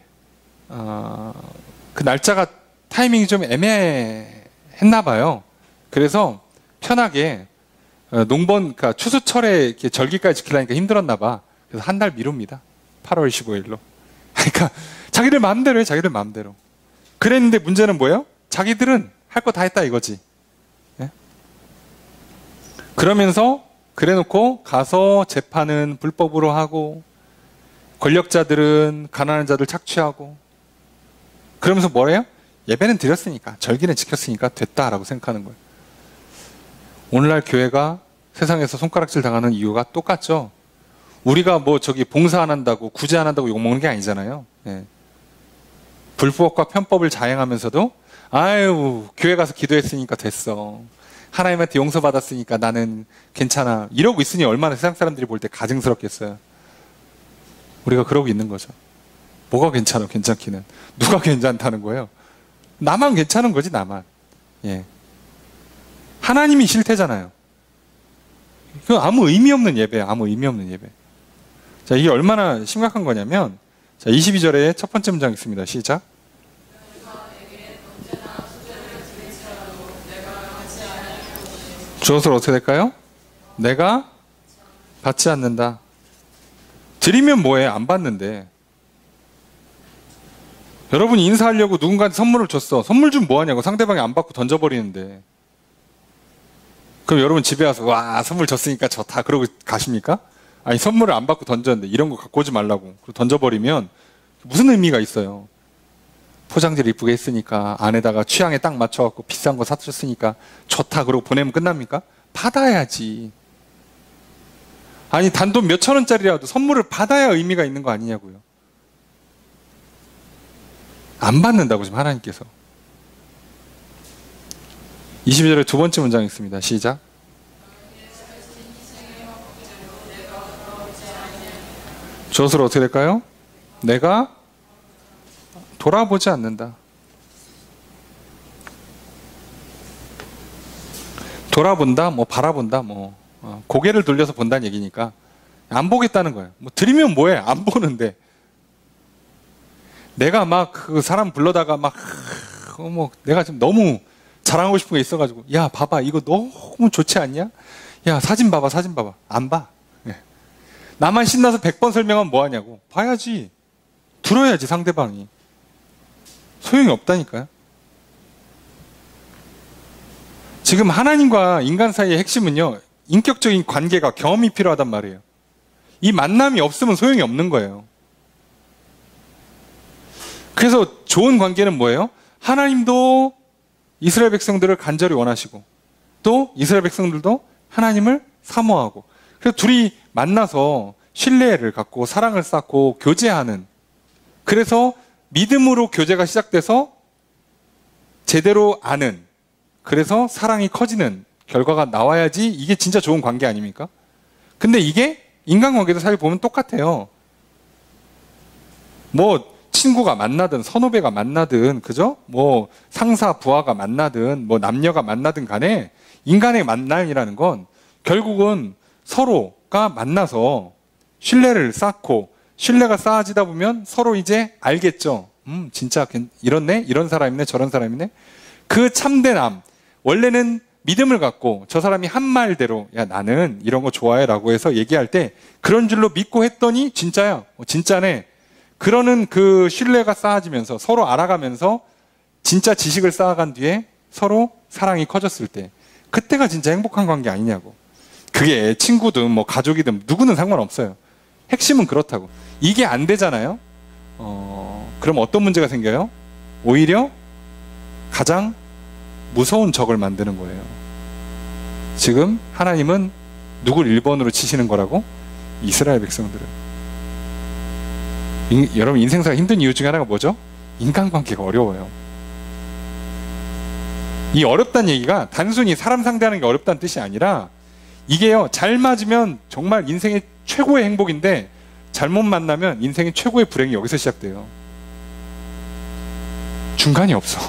그 날짜가 타이밍이 좀 애매했나 봐요. 그래서 편하게 농번, 그러니까 추수철에 이렇게 절기까지 지키려니까 힘들었나 봐. 그래서 한 달 미룹니다. 8월 15일로. 그러니까 자기들 마음대로 해, 자기들 마음대로. 그랬는데 문제는 뭐예요? 자기들은 할 거 다 했다 이거지. 예? 그러면서 그래놓고 가서 재판은 불법으로 하고 권력자들은 가난한 자들 착취하고 그러면서 뭐래요? 예배는 드렸으니까 절기는 지켰으니까 됐다라고 생각하는 거예요. 오늘날 교회가 세상에서 손가락질 당하는 이유가 똑같죠. 우리가 뭐 저기 봉사 안 한다고 구제 안 한다고 욕먹는 게 아니잖아요. 예. 불법과 편법을 자행하면서도 아유 교회 가서 기도했으니까 됐어. 하나님한테 용서받았으니까 나는 괜찮아. 이러고 있으니 얼마나 세상 사람들이 볼 때 가증스럽겠어요. 우리가 그러고 있는 거죠. 뭐가 괜찮아? 괜찮기는. 누가 괜찮다는 거예요? 나만 괜찮은 거지 나만. 예. 하나님이 싫대잖아요. 그 아무 의미 없는 예배예요. 아무 의미 없는 예배. 자, 이게 얼마나 심각한 거냐면 자, 22절에 첫 번째 문장 있습니다. 시작. 주어서로 어떻게 될까요? 내가 받지 않는다. 드리면 뭐해? 안 받는데. 여러분이 인사하려고 누군가한테 선물을 줬어. 선물 좀 뭐하냐고. 상대방이 안 받고 던져버리는데. 그럼 여러분 집에 와서 와 선물 줬으니까 좋다 그러고 가십니까? 아니 선물을 안 받고 던졌는데 이런 거 갖고 오지 말라고 던져버리면 무슨 의미가 있어요? 포장지를 이쁘게 했으니까 안에다가 취향에 딱 맞춰갖고 비싼 거 사줬으니까 좋다 그러고 보내면 끝납니까? 받아야지. 아니 단돈 몇천 원짜리라도 선물을 받아야 의미가 있는 거 아니냐고요. 안 받는다고 지금 하나님께서. 22절에 두 번째 문장 있습니다. 시작. 주어서로 어떻게 될까요? 내가 돌아보지 않는다. 돌아본다, 뭐 바라본다, 뭐 고개를 돌려서 본다는 얘기니까 안 보겠다는 거예요. 뭐 드리면 뭐해? 안 보는데. 내가 막 그 사람 불러다가 막 뭐 내가 지금 너무 자랑하고 싶은 게 있어가지고 야 봐봐 이거 너무 좋지 않냐? 야 사진 봐봐 사진 봐봐. 안 봐. 예. 나만 신나서 100번 설명하면 뭐하냐고. 봐야지. 들어야지 상대방이. 소용이 없다니까요. 지금 하나님과 인간 사이의 핵심은요. 인격적인 관계가, 경험이 필요하단 말이에요. 이 만남이 없으면 소용이 없는 거예요. 그래서 좋은 관계는 뭐예요? 하나님도 이스라엘 백성들을 간절히 원하시고 또 이스라엘 백성들도 하나님을 사모하고, 그래서 둘이 만나서 신뢰를 갖고 사랑을 쌓고 교제하는, 그래서 믿음으로 교제가 시작돼서 제대로 아는, 그래서 사랑이 커지는 결과가 나와야지 이게 진짜 좋은 관계 아닙니까? 근데 이게 인간관계도 사실 보면 똑같아요. 뭐 친구가 만나든 선후배가 만나든, 그죠? 뭐 상사 부하가 만나든 뭐 남녀가 만나든 간에 인간의 만남이라는 건 결국은 서로가 만나서 신뢰를 쌓고, 신뢰가 쌓아지다 보면 서로 이제 알겠죠. 진짜 이렇네, 이런 사람이네, 저런 사람이네. 그 참된 원래는 믿음을 갖고 저 사람이 한 말대로 야 나는 이런 거 좋아해 라고 해서 얘기할 때 그런 줄로 믿고 했더니 진짜야, 진짜네. 그러는 그 신뢰가 쌓아지면서 서로 알아가면서 진짜 지식을 쌓아간 뒤에 서로 사랑이 커졌을 때, 그때가 진짜 행복한 관계 아니냐고. 그게 친구든 뭐 가족이든 누구는 상관없어요. 핵심은 그렇다고. 이게 안 되잖아요. 그럼 어떤 문제가 생겨요? 오히려 가장 무서운 적을 만드는 거예요. 지금 하나님은 누굴 1번으로 치시는 거라고? 이스라엘 백성들을. 여러분, 인생사가 힘든 이유 중에 하나가 뭐죠? 인간관계가 어려워요. 이 어렵다는 얘기가 단순히 사람 상대하는 게 어렵다는 뜻이 아니라, 이게요, 잘 맞으면 정말 인생의 최고의 행복인데 잘못 만나면 인생의 최고의 불행이 여기서 시작돼요. 중간이 없어.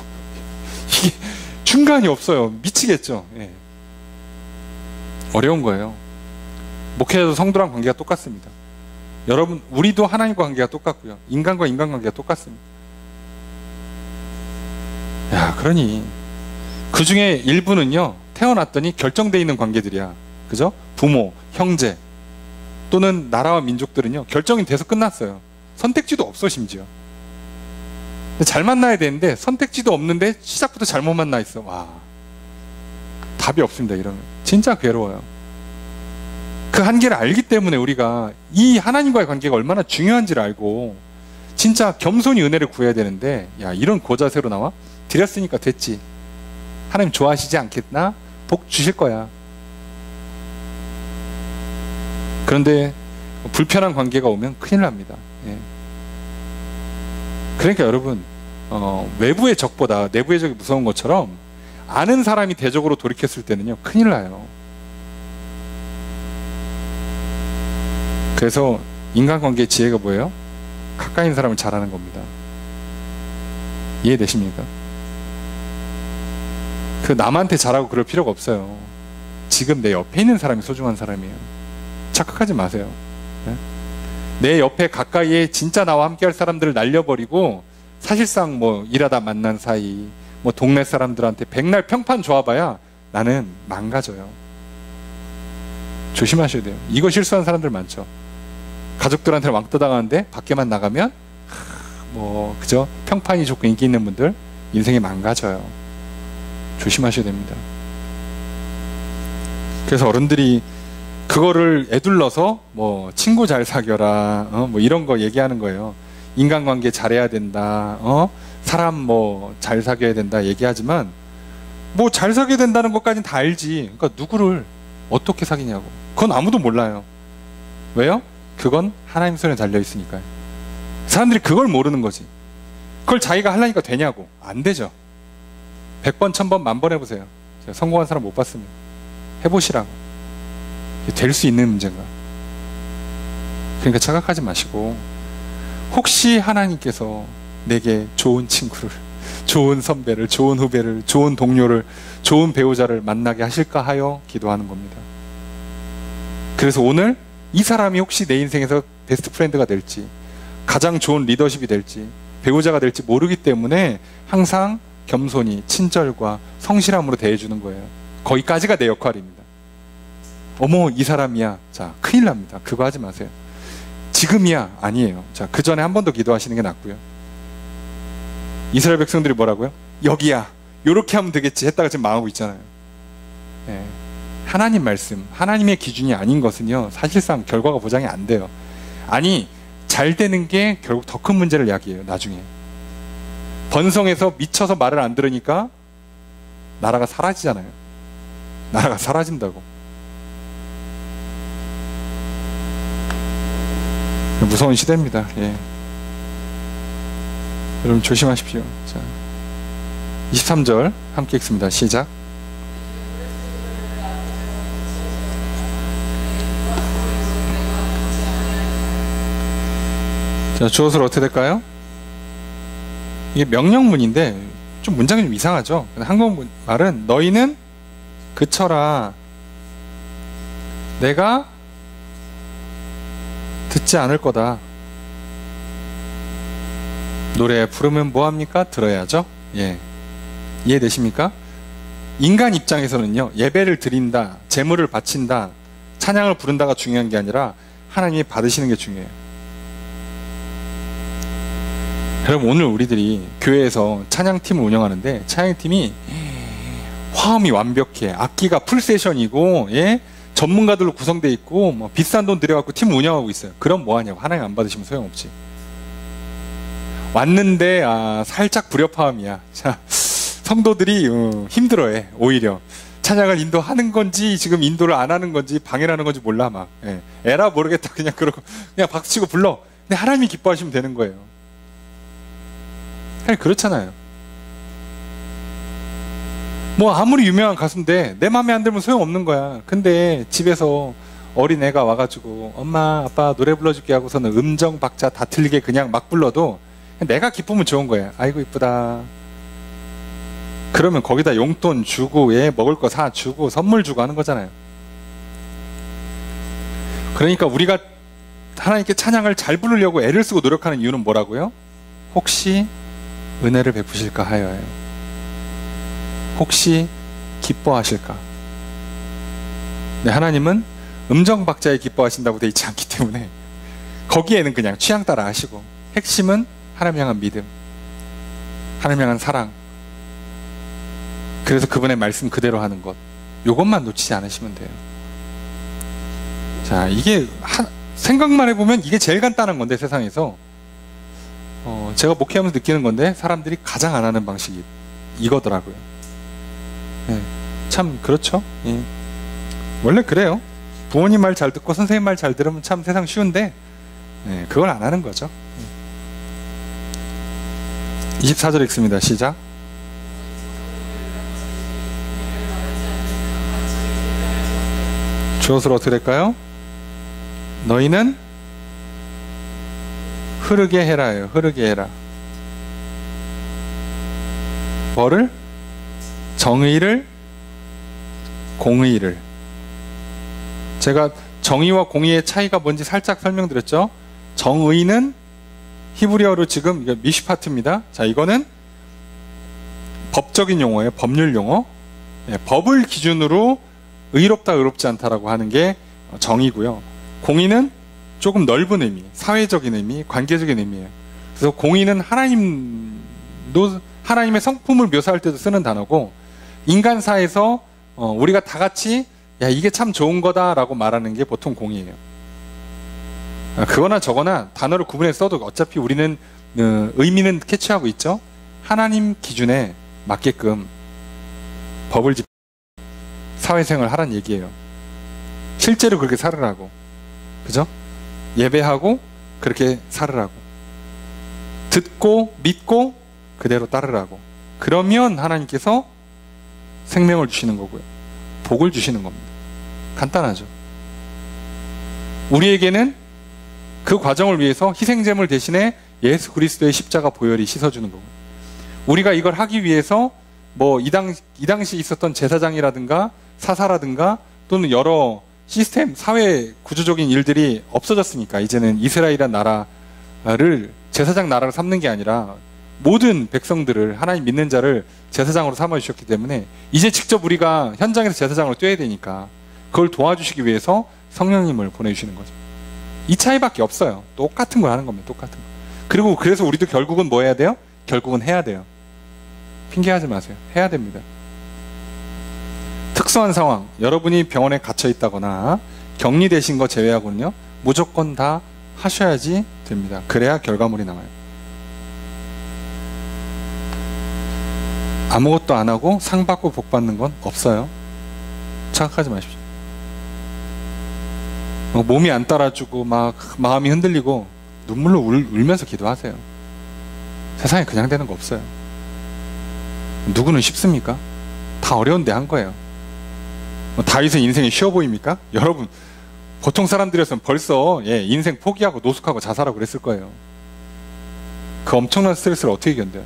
이게 중간이 없어요. 미치겠죠. 예. 어려운 거예요. 목회자도 성도랑 관계가 똑같습니다. 여러분, 우리도 하나님과 관계가 똑같고요. 인간과 인간관계가 똑같습니다. 야, 그러니 그 중에 일부는요, 태어났더니 결정되어 있는 관계들이야. 그죠? 부모, 형제, 또는 나라와 민족들은요, 결정이 돼서 끝났어요. 선택지도 없어, 심지어. 근데 잘 만나야 되는데 선택지도 없는데 시작부터 잘못 만나 있어. 와, 답이 없습니다. 이러면 진짜 괴로워요. 그 한계를 알기 때문에 우리가 이 하나님과의 관계가 얼마나 중요한지를 알고 진짜 겸손히 은혜를 구해야 되는데, 야, 이런 고자세로 나와? 드렸으니까 됐지. 하나님 좋아하시지 않겠나? 복 주실 거야. 그런데 불편한 관계가 오면 큰일 납니다. 예. 그러니까 여러분, 외부의 적보다 내부의 적이 무서운 것처럼 아는 사람이 대적으로 돌이켰을 때는요, 큰일 나요. 그래서 인간관계의 지혜가 뭐예요? 가까이 있는 사람을 잘하는 겁니다. 이해되십니까? 그 남한테 잘하고 그럴 필요가 없어요. 지금 내 옆에 있는 사람이 소중한 사람이에요. 착각하지 마세요. 네? 내 옆에 가까이에 진짜 나와 함께 할 사람들을 날려버리고, 사실상 뭐 일하다 만난 사이, 뭐 동네 사람들한테 백날 평판 좋아봐야 나는 망가져요. 조심하셔야 돼요. 이거 실수하는 사람들 많죠. 가족들한테 왕따 당하는데 밖에만 나가면 뭐 그죠? 평판이 좋고 인기 있는 분들 인생이 망가져요. 조심하셔야 됩니다. 그래서 어른들이 그거를 애둘러서 뭐 친구 잘 사귀어라, 뭐 이런 거 얘기하는 거예요. 인간관계 잘해야 된다, 사람 뭐 잘 사귀어야 된다 얘기하지만, 뭐 잘 사귀어야 된다는 것까지는 다 알지. 그러니까 누구를 어떻게 사귀냐고. 그건 아무도 몰라요. 왜요? 그건 하나님 손에 달려 있으니까요. 사람들이 그걸 모르는 거지. 그걸 자기가 하려니까 되냐고. 안 되죠. 100번, 1000번, 10,000번 해보세요. 제가 성공한 사람 못 봤습니다. 해보시라고. 될 수 있는 문제인가. 그러니까 착각하지 마시고, 혹시 하나님께서 내게 좋은 친구를, 좋은 선배를, 좋은 후배를, 좋은 동료를, 좋은 배우자를 만나게 하실까 하여 기도하는 겁니다. 그래서 오늘 이 사람이 혹시 내 인생에서 베스트 프렌드가 될지, 가장 좋은 리더십이 될지, 배우자가 될지 모르기 때문에 항상 겸손히 친절과 성실함으로 대해주는 거예요. 거기까지가 내 역할입니다. 어머, 이 사람이야. 자, 큰일 납니다. 그거 하지 마세요. 지금이야. 아니에요. 자, 그 전에 한 번 더 기도하시는 게 낫고요. 이스라엘 백성들이 뭐라고요? 여기야. 요렇게 하면 되겠지 했다가 지금 망하고 있잖아요. 네. 하나님 말씀, 하나님의 기준이 아닌 것은요, 사실상 결과가 보장이 안 돼요. 아니, 잘 되는 게 결국 더 큰 문제를 야기해요, 나중에. 번성해서 미쳐서 말을 안 들으니까 나라가 사라지잖아요. 나라가 사라진다고. 무서운 시대입니다. 예. 여러분 조심하십시오. 자, 23절 함께 읽습니다. 시작. 자, 주어서 어떻게 될까요? 이게 명령문인데 좀 문장이 좀 이상하죠. 한국 말은 너희는 그쳐라. 내가 듣지 않을 거다. 노래 부르면 뭐합니까? 들어야죠. 예. 이해되십니까? 인간 입장에서는요, 예배를 드린다, 제물을 바친다, 찬양을 부른다가 중요한 게 아니라 하나님이 받으시는 게 중요해요. 여러분, 오늘 우리들이 교회에서 찬양팀을 운영하는데 찬양팀이 화음이 완벽해, 악기가 풀세션이고, 예? 전문가들로 구성되어 있고, 뭐 비싼 돈 들여갖고 팀을 운영하고 있어요. 그럼 뭐하냐고. 하나님 안 받으시면 소용없지. 왔는데 살짝 불협화음이야. 자, 성도들이 힘들어해. 오히려 찬양을 인도하는 건지 지금 인도를 안 하는 건지 방해를 하는 건지 몰라. 막 에라 모르겠다 그냥 그러고 그냥 박수치고 불러. 근데 하나님이 기뻐하시면 되는 거예요. 아니, 그렇잖아요. 뭐 아무리 유명한 가수인데 내 맘에 안 들면 소용없는 거야. 근데 집에서 어린 애가 와가지고 엄마 아빠 노래 불러줄게 하고서는 음정 박자 다 틀리게 그냥 막 불러도 내가 기쁘면 좋은 거야. 아이고 이쁘다. 그러면 거기다 용돈 주고, 예, 먹을 거 사주고 선물 주고 하는 거잖아요. 그러니까 우리가 하나님께 찬양을 잘 부르려고 애를 쓰고 노력하는 이유는 뭐라고요? 혹시 은혜를 베푸실까 하여예요. 혹시 기뻐하실까? 네, 하나님은 음정 박자에 기뻐하신다고 돼 있지 않기 때문에 거기에는 그냥 취향 따라 하시고, 핵심은 하나님 향한 믿음, 하나님 향한 사랑, 그래서 그분의 말씀 그대로 하는 것, 요것만 놓치지 않으시면 돼요. 자, 이게 생각만 해보면 이게 제일 간단한 건데, 세상에서 제가 목회하면서 느끼는 건데 사람들이 가장 안 하는 방식이 이거더라고요. 네, 참 그렇죠. 예. 원래 그래요. 부모님 말 잘 듣고 선생님 말 잘 들으면 참 세상 쉬운데, 예, 그걸 안 하는 거죠. 24절 읽습니다. 시작. 주어서 어떻게 될까요? 너희는 흐르게 해라예요. 흐르게 해라. 뭐를? 정의를, 공의를. 제가 정의와 공의의 차이가 뭔지 살짝 설명드렸죠. 정의는 히브리어로 지금 이거 미슈파트입니다. 자, 이거는 법적인 용어예요. 법률 용어. 예, 법을 기준으로 의롭다 의롭지 않다라고 하는 게 정의고요. 공의는 조금 넓은 의미, 사회적인 의미, 관계적인 의미예요. 그래서 공의는 하나님의 성품을 묘사할 때도 쓰는 단어고, 인간사에서 우리가 다 같이 야, 이게 참 좋은 거다라고 말하는 게 보통 공의예요. 그거나 저거나 단어를 구분해서 써도 어차피 우리는 의미는 캐치하고 있죠. 하나님 기준에 맞게끔 법을 사회생활 하라는 얘기예요. 실제로 그렇게 살으라고. 그죠? 예배하고 그렇게 살으라고. 듣고 믿고 그대로 따르라고. 그러면 하나님께서 생명을 주시는 거고요. 복을 주시는 겁니다. 간단하죠. 우리에게는 그 과정을 위해서 희생제물 대신에 예수 그리스도의 십자가 보혈이 씻어주는 거고요. 우리가 이걸 하기 위해서 뭐 이 당시 있었던 제사장이라든가 사사라든가 또는 여러 시스템, 사회 구조적인 일들이 없어졌으니까 이제는 이스라엘이라는 나라를 제사장 나라로 삼는 게 아니라 모든 백성들을, 하나님 믿는 자를 제사장으로 삼아주셨기 때문에 이제 직접 우리가 현장에서 제사장으로 뛰어야 되니까 그걸 도와주시기 위해서 성령님을 보내주시는 거죠. 이 차이밖에 없어요. 똑같은 걸 하는 겁니다. 똑같은 거. 그리고 그래서 우리도 결국은 뭐 해야 돼요? 결국은 해야 돼요. 핑계하지 마세요. 해야 됩니다. 특수한 상황, 여러분이 병원에 갇혀 있다거나 격리되신 거 제외하고는요, 무조건 다 하셔야지 됩니다. 그래야 결과물이 나와요. 아무것도 안 하고 상 받고 복 받는 건 없어요. 착각하지 마십시오. 몸이 안 따라주고 막 마음이 흔들리고 눈물로 울면서 기도하세요. 세상에 그냥 되는 거 없어요. 누구는 쉽습니까? 다 어려운데 한 거예요. 다윗은 인생이 쉬워 보입니까? 여러분, 보통 사람들이었으면 벌써 인생 포기하고 노숙하고 자살하고 그랬을 거예요. 그 엄청난 스트레스를 어떻게 견뎌요?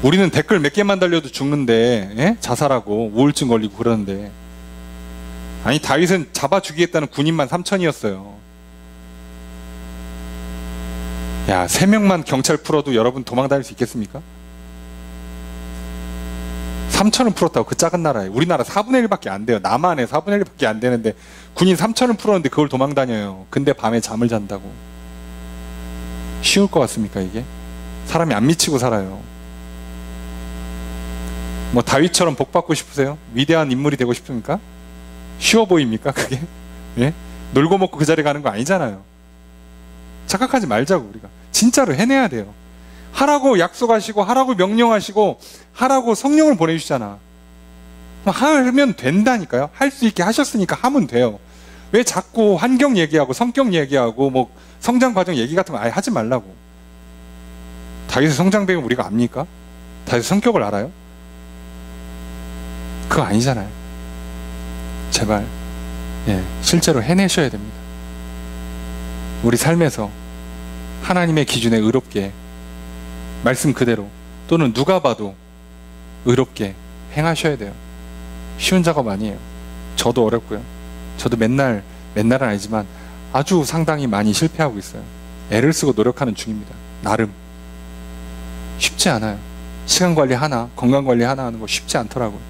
우리는 댓글 몇 개만 달려도 죽는데 자살하고 우울증 걸리고 그러는데, 아니 다윗은 잡아 죽이겠다는 군인만 3,000이었어요. 야, 3명만 경찰 풀어도 여러분 도망 다닐 수 있겠습니까? 3,000을 풀었다고, 그 작은 나라에. 우리나라 4분의 1밖에 안 돼요. 남한에 4분의 1밖에 안 되는데 군인 3,000을 풀었는데 그걸 도망 다녀요. 근데 밤에 잠을 잔다고. 쉬울 것 같습니까 이게? 사람이 안 미치고 살아요. 뭐 다윗처럼 복 받고 싶으세요? 위대한 인물이 되고 싶습니까? 쉬워 보입니까 그게? 예? 놀고 먹고 그 자리 가는 거 아니잖아요. 착각하지 말자고. 우리가 진짜로 해내야 돼요. 하라고 약속하시고 하라고 명령하시고 하라고 성령을 보내주시잖아. 하면 된다니까요. 할 수 있게 하셨으니까 하면 돼요. 왜 자꾸 환경 얘기하고 성격 얘기하고 뭐 성장 과정 얘기 같은 거 아예 하지 말라고. 다윗의 성장 배경 우리가 압니까? 다윗의 성격을 알아요? 그거 아니잖아요. 제발 실제로 해내셔야 됩니다. 우리 삶에서 하나님의 기준에 의롭게, 말씀 그대로 또는 누가 봐도 의롭게 행하셔야 돼요. 쉬운 작업 아니에요. 저도 어렵고요. 저도 맨날은 아니지만 아주 상당히 많이 실패하고 있어요. 애를 쓰고 노력하는 중입니다. 나름. 쉽지 않아요. 시간 관리 하나, 건강 관리 하나 하는 거 쉽지 않더라고요.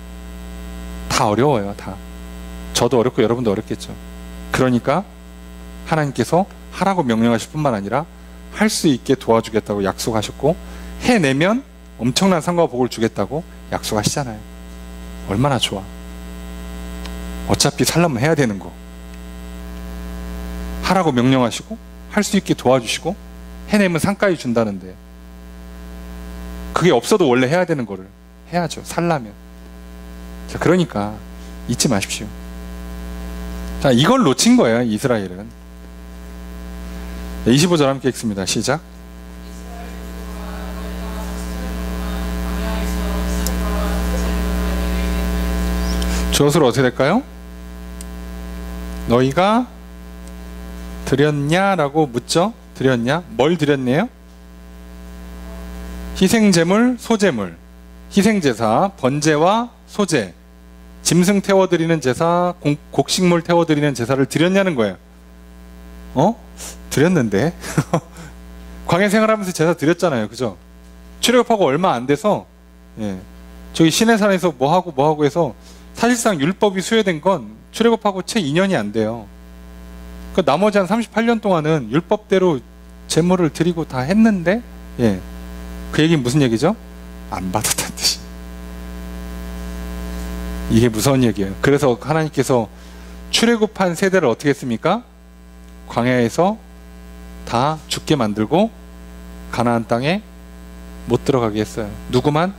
다 어려워요. 다. 저도 어렵고 여러분도 어렵겠죠. 그러니까 하나님께서 하라고 명령하실 뿐만 아니라 할 수 있게 도와주겠다고 약속하셨고, 해내면 엄청난 상과 복을 주겠다고 약속하시잖아요. 얼마나 좋아. 어차피 살려면 해야 되는 거 하라고 명령하시고 할 수 있게 도와주시고 해내면 상까지 준다는데, 그게 없어도 원래 해야 되는 거를 해야죠. 살려면. 자, 그러니까 잊지 마십시오. 자, 이걸 놓친 거예요 이스라엘은. 25절 함께 읽습니다. 시작. 주어수로 어떻게 될까요? 너희가 드렸냐라고 묻죠. 드렸냐? 뭘 드렸네요? 희생제물, 소제물. 희생제사, 번제와 소제, 짐승 태워드리는 제사, 곡식물 태워드리는 제사를 드렸냐는 거예요. 드렸는데 광야 생활하면서 제사 드렸잖아요. 그죠? 출애굽하고 얼마 안 돼서 저기 시내산에서 뭐하고 해서 사실상 율법이 수여된 건 출애굽하고 채 2년이 안 돼요. 그 나머지 한 38년 동안은 율법대로 제물을 드리고 다 했는데, 그 얘기는 무슨 얘기죠? 안 받았다는 뜻이. 이게 무서운 얘기예요. 그래서 하나님께서 출애굽한 세대를 어떻게 했습니까? 광야에서 다 죽게 만들고 가나안 땅에 못 들어가게 했어요. 누구만?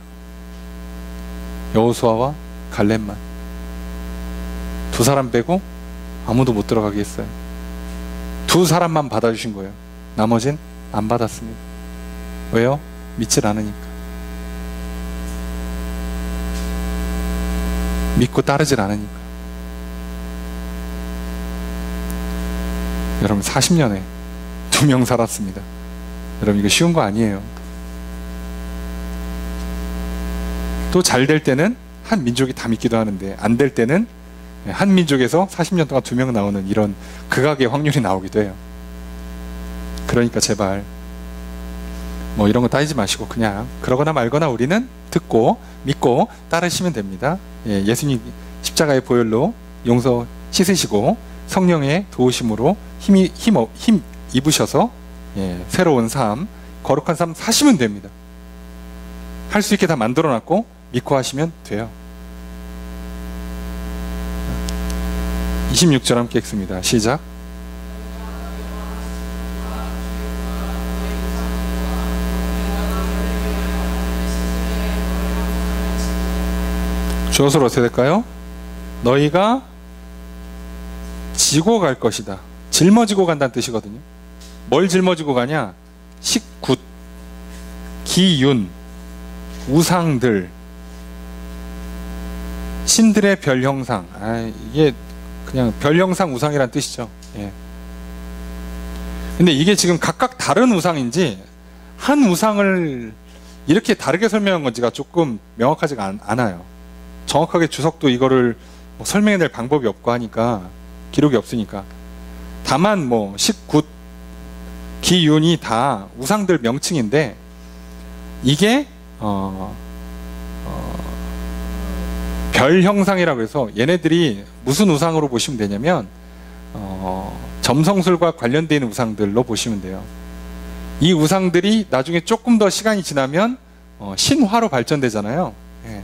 여호수아와 갈렙만. 두 사람 빼고 아무도 못 들어가게 했어요. 두 사람만 받아주신 거예요. 나머진 안 받았습니다. 왜요? 믿질 않으니까. 믿고 따르질 않으니까. 여러분 40년에 2명 살았습니다. 여러분 이거 쉬운 거 아니에요. 또 잘 될 때는 한 민족이 다 믿기도 하는데, 안 될 때는 한 민족에서 40년 동안 2명 나오는 이런 극악의 확률이 나오기도 해요. 그러니까 제발 뭐 이런 거 따지지 마시고 그냥 그러거나 말거나 우리는 듣고 믿고 따르시면 됩니다. 예수님 십자가의 보혈로 용서 씻으시고 성령의 도우심으로 힘 입으셔서 새로운 삶, 거룩한 삶 사시면 됩니다. 할 수 있게 다 만들어놨고 믿고 하시면 돼요. 26절 함께 읽습니다. 시작. 주어서로 어떻게 될까요? 너희가 지고 갈 것이다. 짊어지고 간다는 뜻이거든요. 뭘 짊어지고 가냐? 식굿, 기윤, 우상들, 신들의 별 형상. 이게 그냥 별 형상 우상이란 뜻이죠. 예. 근데 이게 지금 각각 다른 우상인지 한 우상을 이렇게 다르게 설명한 건지가 조금 명확하지가 않아요. 정확하게 주석도 이거를 뭐 설명해낼 방법이 없고 하니까, 기록이 없으니까. 다만 뭐 식굿, 기윤이 다 우상들 명칭인데, 이게 별 형상이라고 해서 얘네들이 무슨 우상으로 보시면 되냐면 점성술과 관련되어 있는 우상들로 보시면 돼요. 이 우상들이 나중에 조금 더 시간이 지나면 신화로 발전되잖아요. 예.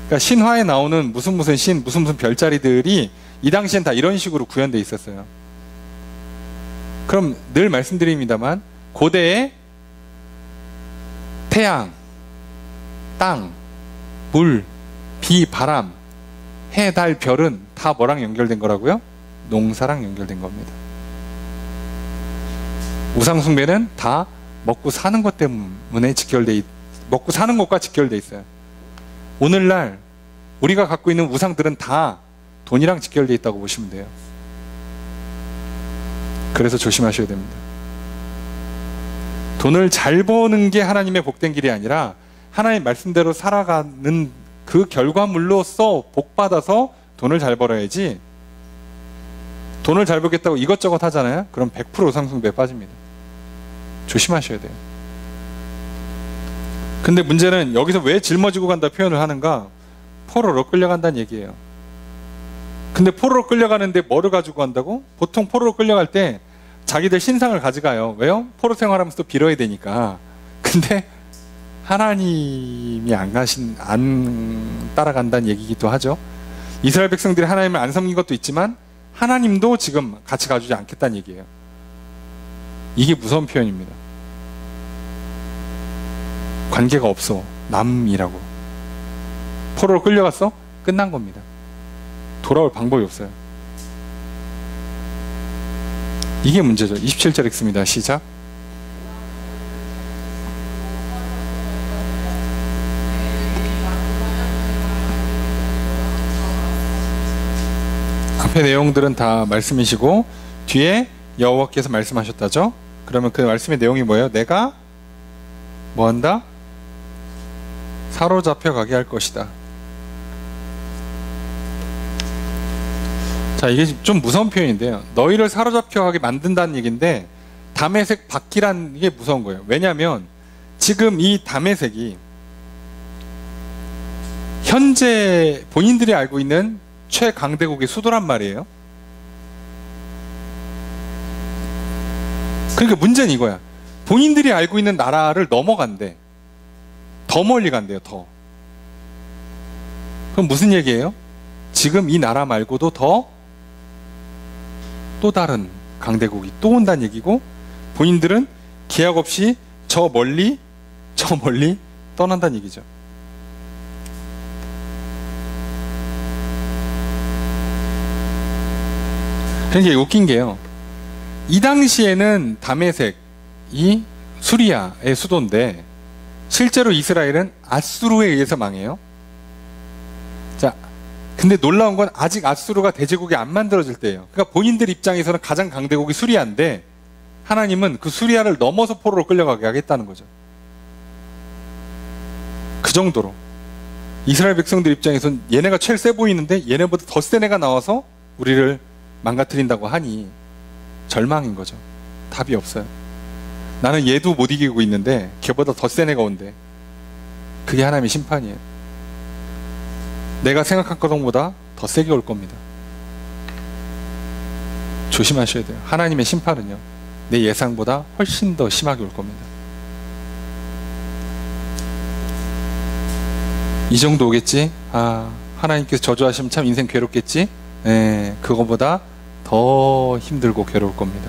그러니까 신화에 나오는 무슨 신, 무슨 별자리들이 이 당시엔 다 이런 식으로 구현되어 있었어요. 그럼 늘 말씀드립니다만, 고대에 태양, 땅, 물, 비, 바람, 해, 달, 별은 다 뭐랑 연결된 거라고요? 농사랑 연결된 겁니다. 우상숭배는 다 먹고 사는 것 때문에 먹고 사는 것과 직결돼 있어요. 오늘날 우리가 갖고 있는 우상들은 다 돈이랑 직결돼 있다고 보시면 돼요. 그래서 조심하셔야 됩니다. 돈을 잘 버는 게 하나님의 복된 길이 아니라 하나님 말씀대로 살아가는 그 결과물로서 복받아서 돈을 잘 벌어야지, 돈을 잘 벌겠다고 이것저것 하잖아요. 그럼 100% 우상숭배에 빠집니다. 조심하셔야 돼요. 근데 문제는 여기서 왜 짊어지고 간다 표현을 하는가? 포로로 끌려간다는 얘기예요. 근데 포로로 끌려가는데 뭐를 가지고 간다고? 보통 포로로 끌려갈 때 자기들 신상을 가져가요. 왜요? 포로 생활하면서 또 빌어야 되니까. 근데 하나님이 안 따라간다는 얘기기도 하죠. 이스라엘 백성들이 하나님을 안 섬긴 것도 있지만 하나님도 지금 같이 가주지 않겠다는 얘기예요. 이게 무서운 표현입니다. 관계가 없어. 남이라고. 포로로 끌려갔어? 끝난 겁니다. 돌아올 방법이 없어요. 이게 문제죠. 27절 읽습니다. 시작. 앞에 내용들은 다 말씀이시고 뒤에 여호와께서 말씀하셨다죠. 그러면 그 말씀의 내용이 뭐예요? 내가 뭐한다? 사로잡혀 가게 할 것이다. 자, 이게 좀 무서운 표현인데요. 너희를 사로잡혀 가게 만든다는 얘기인데, 다메섹 바퀴란 게 무서운 거예요. 왜냐하면 지금 이 다메섹이 현재 본인들이 알고 있는 최강대국의 수도란 말이에요. 그러니까 문제는 이거야. 본인들이 알고 있는 나라를 넘어간대. 더 멀리 간대요. 더. 그럼 무슨 얘기예요? 지금 이 나라 말고도 또 다른 강대국이 또 온다는 얘기고, 본인들은 기약 없이 저 멀리 떠난다는 얘기죠. 그러니까 웃긴 게요, 이 당시에는 다메섹이 수리아의 수도인데 실제로 이스라엘은 아수르에 의해서 망해요. 자, 근데 놀라운 건 아직 아수르가 대제국이 안 만들어질 때예요. 그러니까 본인들 입장에서는 가장 강대국이 수리아인데 하나님은 그 수리아를 넘어서 포로로 끌려가게 하겠다는 거죠. 그 정도로 이스라엘 백성들 입장에서는 얘네가 제일 세 보이는데 얘네보다 더 센 애가 나와서 우리를 망가뜨린다고 하니 절망인 거죠. 답이 없어요. 나는 얘도 못 이기고 있는데 걔보다 더 센 애가 온대. 그게 하나님의 심판이에요. 내가 생각한 것보다 더 세게 올 겁니다. 조심하셔야 돼요. 하나님의 심판은요, 내 예상보다 훨씬 더 심하게 올 겁니다. 이 정도 오겠지? 아, 하나님께서 저주하시면 참 인생 괴롭겠지? 그거보다 더 힘들고 괴로울 겁니다.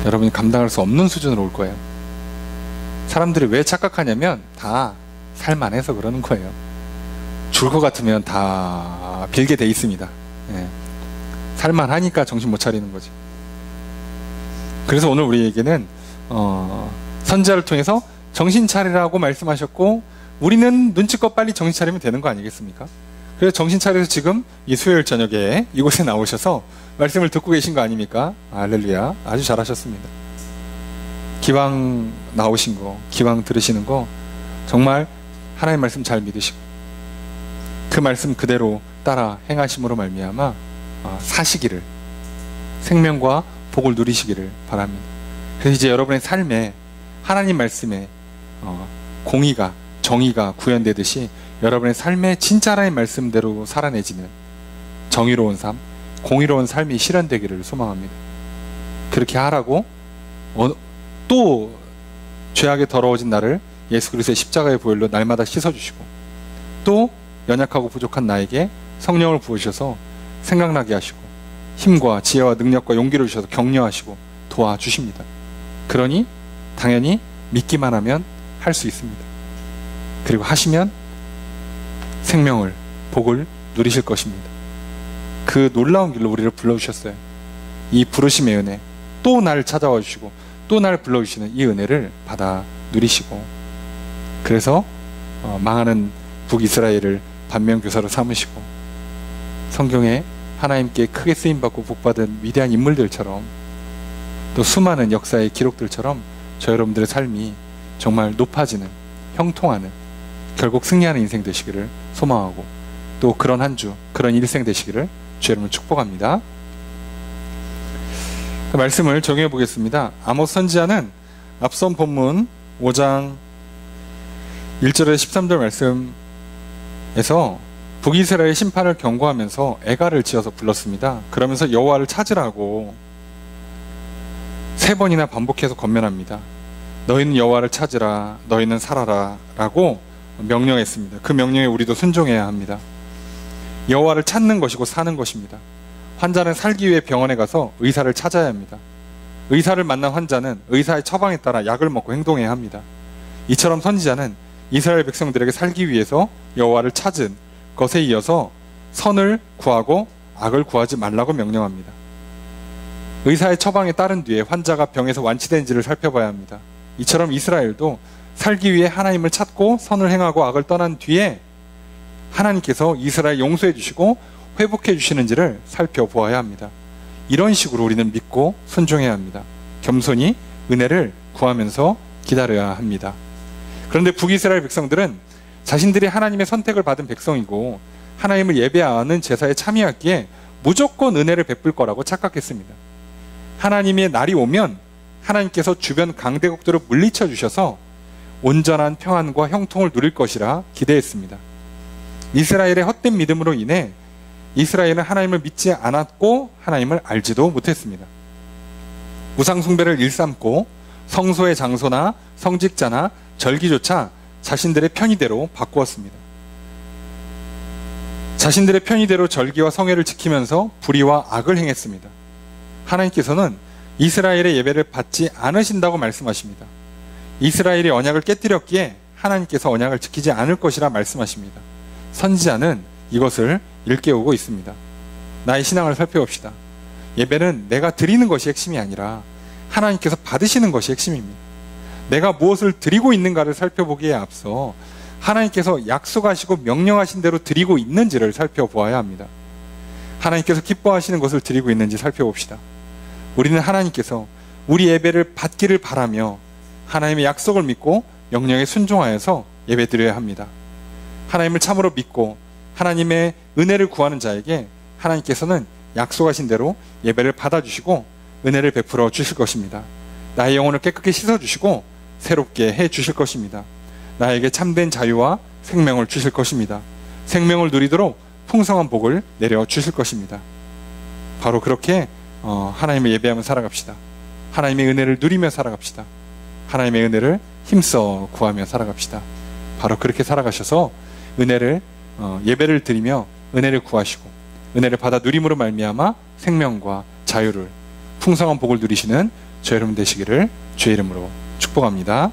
여러분이 감당할 수 없는 수준으로 올 거예요. 사람들이 왜 착각하냐면 다 살만해서 그러는 거예요. 줄 것 같으면 다 빌게 돼 있습니다. 살만하니까 정신 못 차리는 거지. 그래서 오늘 우리에게는 선지자를 통해서 정신 차리라고 말씀하셨고, 우리는 눈치껏 빨리 정신 차리면 되는 거 아니겠습니까? 그래서 정신 차려서 지금 이 수요일 저녁에 이곳에 나오셔서 말씀을 듣고 계신 거 아닙니까? 할렐루야. 아주 잘하셨습니다. 기왕 나오신 거, 기왕 들으시는 거 정말 하나님 말씀 잘 믿으시고 그 말씀 그대로 따라 행하심으로 말미암아 사시기를, 생명과 복을 누리시기를 바랍니다. 그래서 이제 여러분의 삶에 하나님 말씀에 공의가, 정의가 구현되듯이 여러분의 삶에 진짜 하나님 말씀대로 살아내지는 정의로운 삶, 공의로운 삶이 실현되기를 소망합니다. 그렇게 하라고 또 죄악에 더러워진 나를 예수 그리스도의 십자가의 보혈로 날마다 씻어주시고, 또 연약하고 부족한 나에게 성령을 부으셔서 생각나게 하시고 힘과 지혜와 능력과 용기를 주셔서 격려하시고 도와주십니다. 그러니 당연히 믿기만 하면 할 수 있습니다. 그리고 하시면 생명을, 복을 누리실 것입니다. 그 놀라운 길로 우리를 불러주셨어요. 이 부르심의 은혜, 또 나를 찾아와 주시고 또 나를 불러주시는 이 은혜를 받아 누리시고, 그래서 망하는 북이스라엘을 반면교사로 삼으시고 성경에 하나님께 크게 쓰임받고 복받은 위대한 인물들처럼, 또 수많은 역사의 기록들처럼 저 여러분들의 삶이 정말 높아지는, 형통하는, 결국 승리하는 인생 되시기를 소망하고, 또 그런 한 주, 그런 일생 되시기를 주 여러분 축복합니다. 말씀을 정리해 보겠습니다. 아모스 선지자는 앞선 본문 5장 1절에 13절 말씀에서 북이스라엘 심판을 경고하면서 애가를 지어서 불렀습니다. 그러면서 여호와를 찾으라고 3번이나 반복해서 권면합니다. 너희는 여호와를 찾으라, 너희는 살아라 라고 명령했습니다. 그 명령에 우리도 순종해야 합니다. 여호와를 찾는 것이고 사는 것입니다. 환자는 살기 위해 병원에 가서 의사를 찾아야 합니다. 의사를 만난 환자는 의사의 처방에 따라 약을 먹고 행동해야 합니다. 이처럼 선지자는 이스라엘 백성들에게 살기 위해서 여호와를 찾은 것에 이어서 선을 구하고 악을 구하지 말라고 명령합니다. 의사의 처방에 따른 뒤에 환자가 병에서 완치된지를 살펴봐야 합니다. 이처럼 이스라엘도 살기 위해 하나님을 찾고 선을 행하고 악을 떠난 뒤에 하나님께서 이스라엘 용서해 주시고 회복해 주시는지를 살펴보아야 합니다. 이런 식으로 우리는 믿고 순종해야 합니다. 겸손히 은혜를 구하면서 기다려야 합니다. 그런데 북이스라엘 백성들은 자신들이 하나님의 선택을 받은 백성이고 하나님을 예배하는 제사에 참여하기에 무조건 은혜를 베풀 거라고 착각했습니다. 하나님의 날이 오면 하나님께서 주변 강대국들을 물리쳐 주셔서 온전한 평안과 형통을 누릴 것이라 기대했습니다. 이스라엘의 헛된 믿음으로 인해 이스라엘은 하나님을 믿지 않았고 하나님을 알지도 못했습니다. 우상 숭배를 일삼고 성소의 장소나 성직자나 절기조차 자신들의 편의대로 바꾸었습니다. 자신들의 편의대로 절기와 성회를 지키면서 불의와 악을 행했습니다. 하나님께서는 이스라엘의 예배를 받지 않으신다고 말씀하십니다. 이스라엘이 언약을 깨뜨렸기에 하나님께서 언약을 지키지 않을 것이라 말씀하십니다. 선지자는 이것을 일깨우고 있습니다. 나의 신앙을 살펴봅시다. 예배는 내가 드리는 것이 핵심이 아니라 하나님께서 받으시는 것이 핵심입니다. 내가 무엇을 드리고 있는가를 살펴보기에 앞서 하나님께서 약속하시고 명령하신 대로 드리고 있는지를 살펴보아야 합니다. 하나님께서 기뻐하시는 것을 드리고 있는지 살펴봅시다. 우리는 하나님께서 우리 예배를 받기를 바라며 하나님의 약속을 믿고 명령에 순종하여서 예배 드려야 합니다. 하나님을 참으로 믿고 하나님의 은혜를 구하는 자에게 하나님께서는 약속하신 대로 예배를 받아주시고 은혜를 베풀어 주실 것입니다. 나의 영혼을 깨끗이 씻어주시고 새롭게 해 주실 것입니다. 나에게 참된 자유와 생명을 주실 것입니다. 생명을 누리도록 풍성한 복을 내려 주실 것입니다. 바로 그렇게 하나님을 예배하며 살아갑시다. 하나님의 은혜를 누리며 살아갑시다. 하나님의 은혜를 힘써 구하며 살아갑시다. 바로 그렇게 살아가셔서 은혜를 예배를 드리며 은혜를 구하시고 은혜를 받아 누림으로 말미암아 생명과 자유를 풍성한 복을 누리시는 저 여러분 되시기를 주의 이름으로 축복합니다.